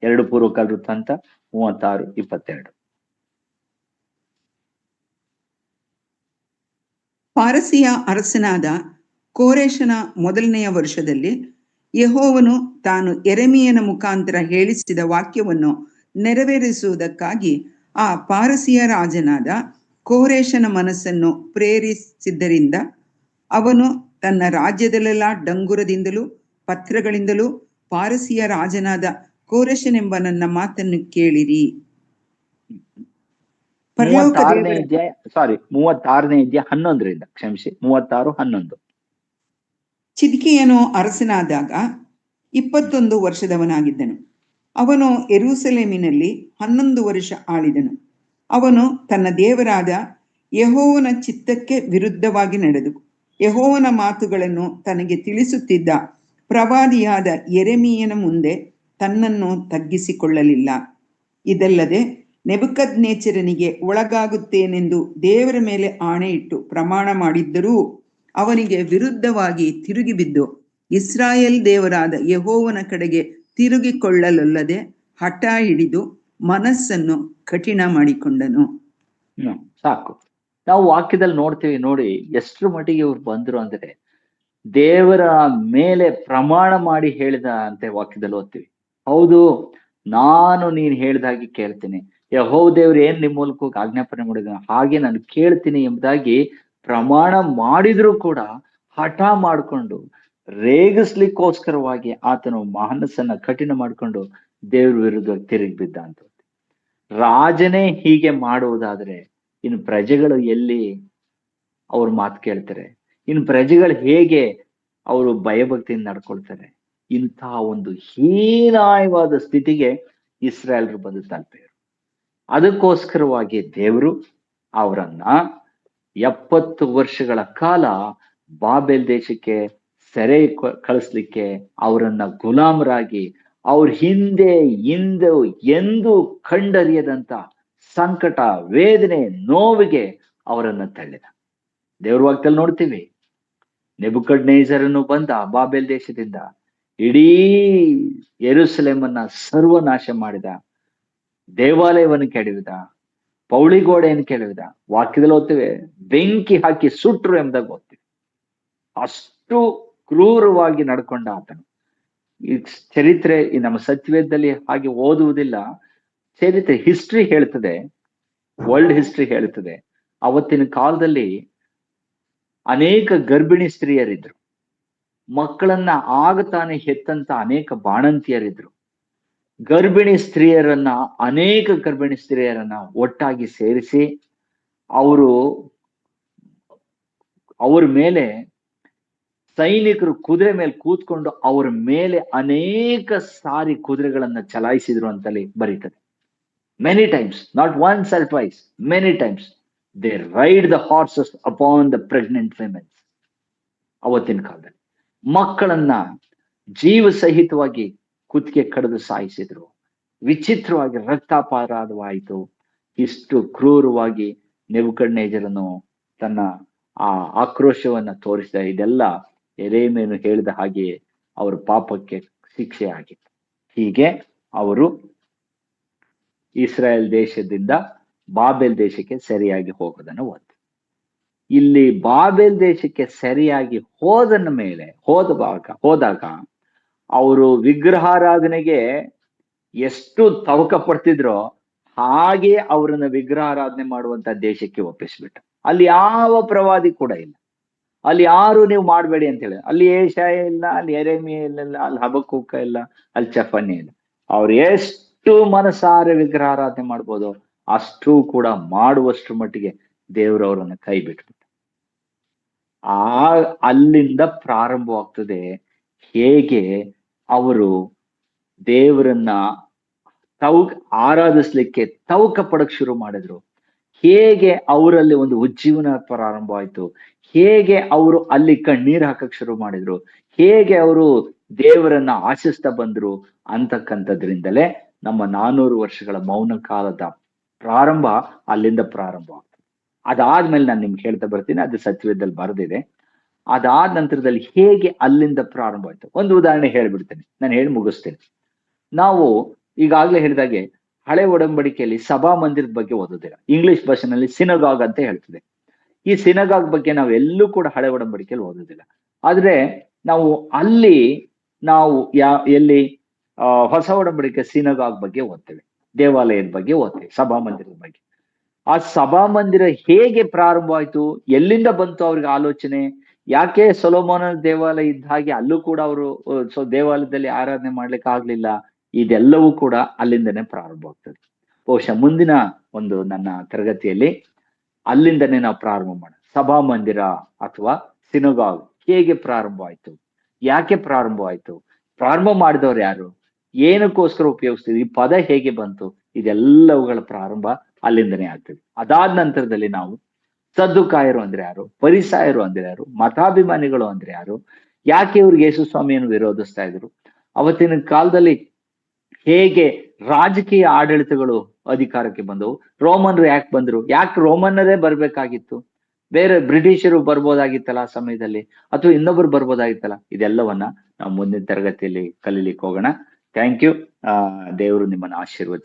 2 ಪೂರ್ವಕಾಲ ವೃತ್ತಾಂತ 36:22. ಪಾರಸಿಯ ಅರಸನಾದ ಕೋರೆಷನ ಮೊದಲನೆಯ ವರ್ಷದಲ್ಲಿ ಯೆಹೋವನು ತಾನು ಯೆರೆಮೀಯನ ಮುಖಾಂತರ ಹೇಳಿಸಿದ ವಾಕ್ಯವನ್ನು ನೆರವೇರಿಸುವುದಕ್ಕಾಗಿ ಆ ಪಾರಸಿಯ ರಾಜನಾದ ಕೋರೆಷನ ಮನಸ್ಸನ್ನು ಪ್ರೇರಿಸಿದ್ದರಿಂದ ಅವನು ತನ್ನ ರಾಜ್ಯದಲ್ಲೆಲ್ಲ ಡಂಗುರದಿಂದಲೂ ಪತ್ರಗಳಿಂದಲೂ ಪಾರಸಿಯ ರಾಜನಾದ ಕೋರೆಷನೆಂಬ ನನ್ನ ಮಾತನ್ನು ಕೇಳಿರಿ. 36ನೇ ಅಧ್ಯಾಯ 11ರಿಂದ ಕ್ಷಮಿಸಿ, 36:11. ಚಿದ್ಕೀಯನು ಅರಸನಾದಾಗ 21 ವರ್ಷದವನಾಗಿದ್ದನು. ಅವನು ಯೆರೂಸಲೇಮಿನಲ್ಲಿ 11 ವರ್ಷ ಆಳಿದನು. ಅವನು ತನ್ನ ದೇವರಾದ ಯೆಹೋವನ ಚಿತ್ತಕ್ಕೆ ವಿರುದ್ಧವಾಗಿ ನಡೆದು ಯೆಹೋವನ ಮಾತುಗಳನ್ನು ತನಗೆ ತಿಳಿಸುತ್ತಿದ್ದ ಪ್ರವಾದಿಯಾದ ಯೆರೆಮೀಯನ ಮುಂದೆ ತನ್ನನ್ನು ತಗ್ಗಿಸಿಕೊಳ್ಳಲಿಲ್ಲ. ಇದಲ್ಲದೆ ನೆಬೂಕದ್ನೆಚ್ಚರನಿಗೆ ಒಳಗಾಗುತ್ತೇನೆಂದು ದೇವರ ಮೇಲೆ ಆಣೆ ಇಟ್ಟು ಪ್ರಮಾಣ ಮಾಡಿದ್ದರೂ ಅವನಿಗೆ ವಿರುದ್ಧವಾಗಿ ತಿರುಗಿ ಬಿದ್ದು ಇಸ್ರಾಯೇಲ್ ದೇವರಾದ ಯೆಹೋವನ ಕಡೆಗೆ ತಿರುಗಿಕೊಳ್ಳಲೊಲ್ಲದೆ ಹಠ ಹಿಡಿದು ಮನಸ್ಸನ್ನು ಕಠಿಣ ಮಾಡಿಕೊಂಡನು. ಸಾಕು. ನಾವು ವಾಕ್ಯದಲ್ಲಿ ನೋಡ್ತೀವಿ, ನೋಡಿ ಎಷ್ಟರ ಮಟ್ಟಿಗೆ ಇವ್ರು ಬಂದ್ರು ಅಂದ್ರೆ ದೇವರ ಮೇಲೆ ಪ್ರಮಾಣ ಮಾಡಿ ಹೇಳಿದ ಅಂತೆ ವಾಕ್ಯದಲ್ಲಿ ಓದ್ತೀವಿ. ಹೌದು, ನಾನು ನೀನ್ ಹೇಳ್ದಾಗಿ ಕೇಳ್ತೀನಿ, ಯೆಹೋವ ದೇವ್ರು ಏನ್ ನಿಮ್ಮ ಮೂಲಕ ಆಜ್ಞಾಪನೆ ಮಾಡಿದ ಹಾಗೆ ನಾನು ಕೇಳ್ತೀನಿ ಎಂಬುದಾಗಿ ಪ್ರಮಾಣ ಮಾಡಿದ್ರು ಕೂಡ ಹಠ ಮಾಡಿಕೊಂಡು ರೇಗಿಸ್ಲಿಕ್ಕೋಸ್ಕರವಾಗಿ ಆತನು ಮನಸ್ಸನ್ನ ಕಠಿಣ ಮಾಡಿಕೊಂಡು ದೇವ್ರ ವಿರುದ್ಧ ತಿರುಗಿ ಬಿದ್ದ ಅಂತ. ರಾಜನೇ ಹೀಗೆ ಮಾಡುವುದಾದ್ರೆ ಇನ್ನು ಪ್ರಜೆಗಳು ಎಲ್ಲಿ ಅವ್ರ ಮಾತು ಕೇಳ್ತಾರೆ? ಇನ್ನು ಪ್ರಜೆಗಳು ಹೇಗೆ ಅವರು ಭಯಭಕ್ತಿಯಿಂದ ನಡ್ಕೊಳ್ತಾರೆ? ಇಂತಹ ಒಂದು ಹೀನಾಯವಾದ ಸ್ಥಿತಿಗೆ ಇಸ್ರಾಯೇಲ್ರು ಬಂದು ತಲುಪಿದ್ರು. ಅದಕ್ಕೋಸ್ಕರವಾಗಿ ದೇವರು ಅವರನ್ನ 70 ವರ್ಷಗಳ ಕಾಲ ಬಾಬೆಲ್ ದೇಶಕ್ಕೆ ಸೆರೆ ಕಳಿಸ್ಲಿಕ್ಕೆ, ಅವರನ್ನ ಗುಲಾಮರಾಗಿ ಅವ್ರ ಹಿಂದೆ ಎಂದು ಕಂಡರಿಯದಂತ ಸಂಕಟ, ವೇದನೆ, ನೋವಿಗೆ ಅವರನ್ನ ತಳ್ಳಿದ. ದೇವ್ರ ವಾಕ್ಯದಲ್ಲಿ ನೋಡ್ತೀವಿ, ನೆಬೂಕದ್ನೆಚ್ಚರನು ಬಂದ ಬಾಬೆಲ್ ದೇಶದಿಂದ ಇಡೀ ಯೆರೂಸಲೇಮನ್ನ ಸರ್ವನಾಶ ಮಾಡಿದ, ದೇವಾಲಯವನ್ನು ಕೆಡವಿದ, ಪೌಳಿಗೋಡೆಯನ್ನು ಕೆಡವಿದ. ವಾಕ್ಯದಲ್ಲಿ ಓದ್ತೇವೆ ಬೆಂಕಿ ಹಾಕಿ ಸುಟ್ರು ಎಂಬುದಾಗಿ ಓದ್ತೀವಿ. ಅಷ್ಟು ಕ್ರೂರವಾಗಿ ನಡ್ಕೊಂಡ ಆತನು. ಈ ಚರಿತ್ರೆ ನಮ್ಮ ಸತ್ಯವೇದದಲ್ಲಿ ಹಾಗೆ ಓದುವುದಿಲ್ಲ. ಚರಿತ್ರೆ ಹಿಸ್ಟ್ರಿ ಹೇಳ್ತದೆ, ವರ್ಲ್ಡ್ ಹಿಸ್ಟ್ರಿ ಹೇಳ್ತದೆ, ಅವತ್ತಿನ ಕಾಲದಲ್ಲಿ ಅನೇಕ ಗರ್ಭಿಣಿ ಸ್ತ್ರೀಯರಿದ್ರು, ಮಕ್ಕಳನ್ನ ಆಗತಾನೆ ಹೆತ್ತಂತ ಅನೇಕ ಬಾಣಂತಿಯರಿದ್ರು. ಅನೇಕ ಗರ್ಭಿಣಿ ಸ್ತ್ರೀಯರನ್ನ ಒಟ್ಟಾಗಿ ಸೇರಿಸಿ ಅವ್ರ ಮೇಲೆ ಸೈನಿಕರು ಕುದುರೆ ಮೇಲೆ ಕೂತ್ಕೊಂಡು ಅವ್ರ ಮೇಲೆ ಅನೇಕ ಸಾರಿ ಕುದುರೆಗಳನ್ನ ಚಲಾಯಿಸಿದ್ರು ಅಂತಲ್ಲಿ ಬರೀತದೆ. Many times, not once or twice, many times they ride the horses upon the pregnant womens. ಅವತ್ತಿನ ಕಾಲದಲ್ಲಿ ಮಕ್ಕಳನ್ನ ಜೀವ ಸಹಿತವಾಗಿ ಕುತ್ತಿಗೆ ಕಡಿದು ಸಾಯಿಸಿದ್ರು. ವಿಚಿತ್ರವಾಗಿ ರಕ್ತಾಪಾರಾಧವಾಯಿತು. ಇಷ್ಟು ಕ್ರೂರವಾಗಿ ನೆಬೂಕದ್ನೆಚ್ಚರನು ತನ್ನ ಆ ಆಕ್ರೋಶವನ್ನ ತೋರಿಸಿದ. ಇದೆಲ್ಲ ಯೆರೆಮೀಯನು ಹೇಳಿದ ಹಾಗೆಯೇ ಅವರ ಪಾಪಕ್ಕೆ ಶಿಕ್ಷೆ ಆಗಿತ್ತು. ಹೀಗೆ ಅವರು ಇಸ್ರಾಯೇಲ್ ದೇಶದಿಂದ ಬಾಬೆಲ್ ದೇಶಕ್ಕೆ ಸರಿಯಾಗಿ ಹೋಗೋದನ್ನು ಓದ್ತೀವಿ. ಇಲ್ಲಿ ಬಾಬೆಲ್ ದೇಶಕ್ಕೆ ಸರಿಯಾಗಿ ಹೋದಾಗ ಅವರು ವಿಗ್ರಹಾರಾಧನೆಗೆ ಎಷ್ಟು ತವಕ ಪಡ್ತಿದ್ರೋ ಹಾಗೆ ಅವರನ್ನ ವಿಗ್ರಹಾರಾಧನೆ ಮಾಡುವಂತ ದೇಶಕ್ಕೆ ಒಪ್ಪಿಸ್ಬಿಟ್ಟ. ಅಲ್ಲಿ ಯಾವ ಪ್ರವಾದಿ ಕೂಡ ಇಲ್ಲ, ಅಲ್ಲಿ ಯಾರು ನೀವು ಮಾಡಬೇಡಿ ಅಂತ ಹೇಳಿ. ಅಲ್ಲಿ ಯೆಶಾಯ ಇಲ್ಲ, ಅಲ್ಲಿ ಯೆರೆಮೀಯ ಇಲ್ಲ, ಅಲ್ಲಿ ಹಬಕ್ಕೂಕ ಇಲ್ಲ, ಅಲ್ಲಿ ಚೆಫನ್ಯ ಇಲ್ಲ. ಅವ್ರು ಎಷ್ಟು ಮನಸಾರೆ ವಿಗ್ರಹಾರಾಧನೆ ಮಾಡ್ಬೋದು ಅಷ್ಟು ಕೂಡ ಮಾಡುವಷ್ಟು ಮಟ್ಟಿಗೆ ದೇವರವರನ್ನ ಕೈ ಬಿಟ್ಬಿಟ್ಟು ಅಲ್ಲಿಂದ ಪ್ರಾರಂಭವಾಗ್ತದೆ ಹೇಗೆ ಅವರು ದೇವರನ್ನ ಆರಾಧಿಸ್ಲಿಕ್ಕೆ ತವಕ ಪಡಕ್ ಶುರು ಮಾಡಿದ್ರು, ಹೇಗೆ ಅವರಲ್ಲಿ ಒಂದು ಉಜ್ಜೀವನ ಪ್ರಾರಂಭ ಆಯ್ತು, ಹೇಗೆ ಅವರು ಅಲ್ಲಿ ಕಣ್ಣೀರ್ ಹಾಕಕ್ ಶುರು ಮಾಡಿದ್ರು, ಹೇಗೆ ಅವರು ದೇವರನ್ನ ಆಶಿಸ್ತಾ ಬಂದ್ರು ಅಂತಕ್ಕಂಥದ್ರಿಂದಲೇ ನಮ್ಮ 400 ವರ್ಷಗಳ ಮೌನ ಕಾಲದ ಪ್ರಾರಂಭ ಅಲ್ಲಿಂದ ಪ್ರಾರಂಭ ಆಗ್ತದೆ. ಅದಾದ್ಮೇಲೆ ನಾನು ನಿಮ್ಗೆ ಹೇಳ್ತಾ ಬರ್ತೀನಿ, ಅದು ಸತ್ಯವೇದದಲ್ಲಿ ಬರೆದಿದೆ. ಅದಾದ ನಂತರದಲ್ಲಿ ಹೇಗೆ ಅಲ್ಲಿಂದ ಪ್ರಾರಂಭ ಆಯ್ತು ಒಂದು ಉದಾಹರಣೆ ಹೇಳ್ಬಿಡ್ತೇನೆ, ನಾನು ಹೇಳಿ ಮುಗಿಸ್ತೇನೆ. ನಾವು ಈಗಾಗ್ಲೇ ಹೇಳಿದಾಗೆ ಹಳೆ ಒಡಂಬಡಿಕೆಯಲ್ಲಿ ಸಭಾ ಮಂದಿರದ ಬಗ್ಗೆ ಓದೋದಿಲ್ಲ, ಇಂಗ್ಲಿಷ್ ಭಾಷೆನಲ್ಲಿ ಸಿನಗಾಗ್ ಅಂತ ಹೇಳ್ತದೆ. ಈ ಸಿನಗಾಗ್ ಬಗ್ಗೆ ನಾವು ಎಲ್ಲೂ ಕೂಡ ಹಳೆ ಒಡಂಬಡಿಕೆಯಲ್ಲಿ ಓದೋದಿಲ್ಲ. ಆದ್ರೆ ನಾವು ಅಲ್ಲಿ ಎಲ್ಲಿ ಹೊಸ ಒಡಂಬಡಿಕೆ ಸಿನಗಾಗ್ ಬಗ್ಗೆ ಓದ್ತೇವೆ, ದೇವಾಲಯದ ಬಗ್ಗೆ ಓದ್ತೇವೆ, ಸಭಾ ಮಂದಿರದ ಬಗ್ಗೆ. ಆ ಸಭಾ ಮಂದಿರ ಹೇಗೆ ಪ್ರಾರಂಭ ಆಯ್ತು, ಎಲ್ಲಿಂದ ಬಂತು ಅವ್ರಿಗೆ ಆಲೋಚನೆ, ಯಾಕೆ ಸೊಲೊಮೋನ ದೇವಾಲಯ ಇದ್ದ ಹಾಗೆ ಅಲ್ಲೂ ಕೂಡ ಅವರು ದೇವಾಲಯದಲ್ಲಿ ಆರಾಧನೆ ಮಾಡ್ಲಿಕ್ಕೆ ಆಗ್ಲಿಲ್ಲ, ಇದೆಲ್ಲವೂ ಕೂಡ ಅಲ್ಲಿಂದನೇ ಪ್ರಾರಂಭ ಆಗ್ತದೆ. ಬಹುಶಃ ಮುಂದಿನ ಒಂದು ನನ್ನ ತರಗತಿಯಲ್ಲಿ ಅಲ್ಲಿಂದನೇ ನಾವು ಪ್ರಾರಂಭ ಮಾಡೋಣ. ಸಭಾ ಮಂದಿರ ಅಥವಾ ಸಿನಗಾಗ್ ಹೇಗೆ ಪ್ರಾರಂಭ ಆಯ್ತು, ಯಾಕೆ ಪ್ರಾರಂಭ ಆಯ್ತು, ಪ್ರಾರಂಭ ಮಾಡಿದವ್ರು ಯಾರು, ಏನಕ್ಕೋಸ್ಕರ ಉಪಯೋಗಿಸ್ತೀವಿ, ಈ ಪದ ಹೇಗೆ ಬಂತು, ಇದೆಲ್ಲವುಗಳ ಪ್ರಾರಂಭ ಅಲ್ಲಿಂದನೇ ಆಗ್ತದೆ. ಅದಾದ ನಂತರದಲ್ಲಿ ನಾವು ಸದ್ದುಕಾಯರು ಅಂದ್ರೆ ಯಾರು, ಫರಿಸಾಯರು ಅಂದ್ರೆ ಯಾರು, ಮತಾಭಿಮಾನಿಗಳು ಅಂದ್ರೆ ಯಾರು, ಯಾಕೆ ಇವ್ರಿಗೆ ಯೇಸು ಸ್ವಾಮಿಯನ್ನು ವಿರೋಧಿಸ್ತಾ ಇದ್ರು, ಅವತ್ತಿನ ಕಾಲದಲ್ಲಿ ಹೇಗೆ ರಾಜಕೀಯ ಆಡಳಿತಗಳು ಅಧಿಕಾರಕ್ಕೆ ಬಂದವು, ರೋಮನ್ರು ಯಾಕೆ ಬಂದ್ರು, ಯಾಕೆ ರೋಮನ್ನರೇ ಬರ್ಬೇಕಾಗಿತ್ತು, ಬೇರೆ ಬ್ರಿಟಿಷರು ಬರ್ಬೋದಾಗಿತ್ತಲ್ಲ ಆ ಸಮಯದಲ್ಲಿ, ಅಥವಾ ಇನ್ನೊಬ್ರು ಬರ್ಬೋದಾಗಿತ್ತಲ್ಲ, ಇದೆಲ್ಲವನ್ನ ನಾವು ಮುಂದಿನ ತರಗತಿಯಲ್ಲಿ ಕಲೀಲಿಕ್ಕೆ ಹೋಗೋಣ. Thank you. ದೇವರು ನಿಮ್ಮನ್ನು ಆಶೀರ್ವದಿಸಲಿ.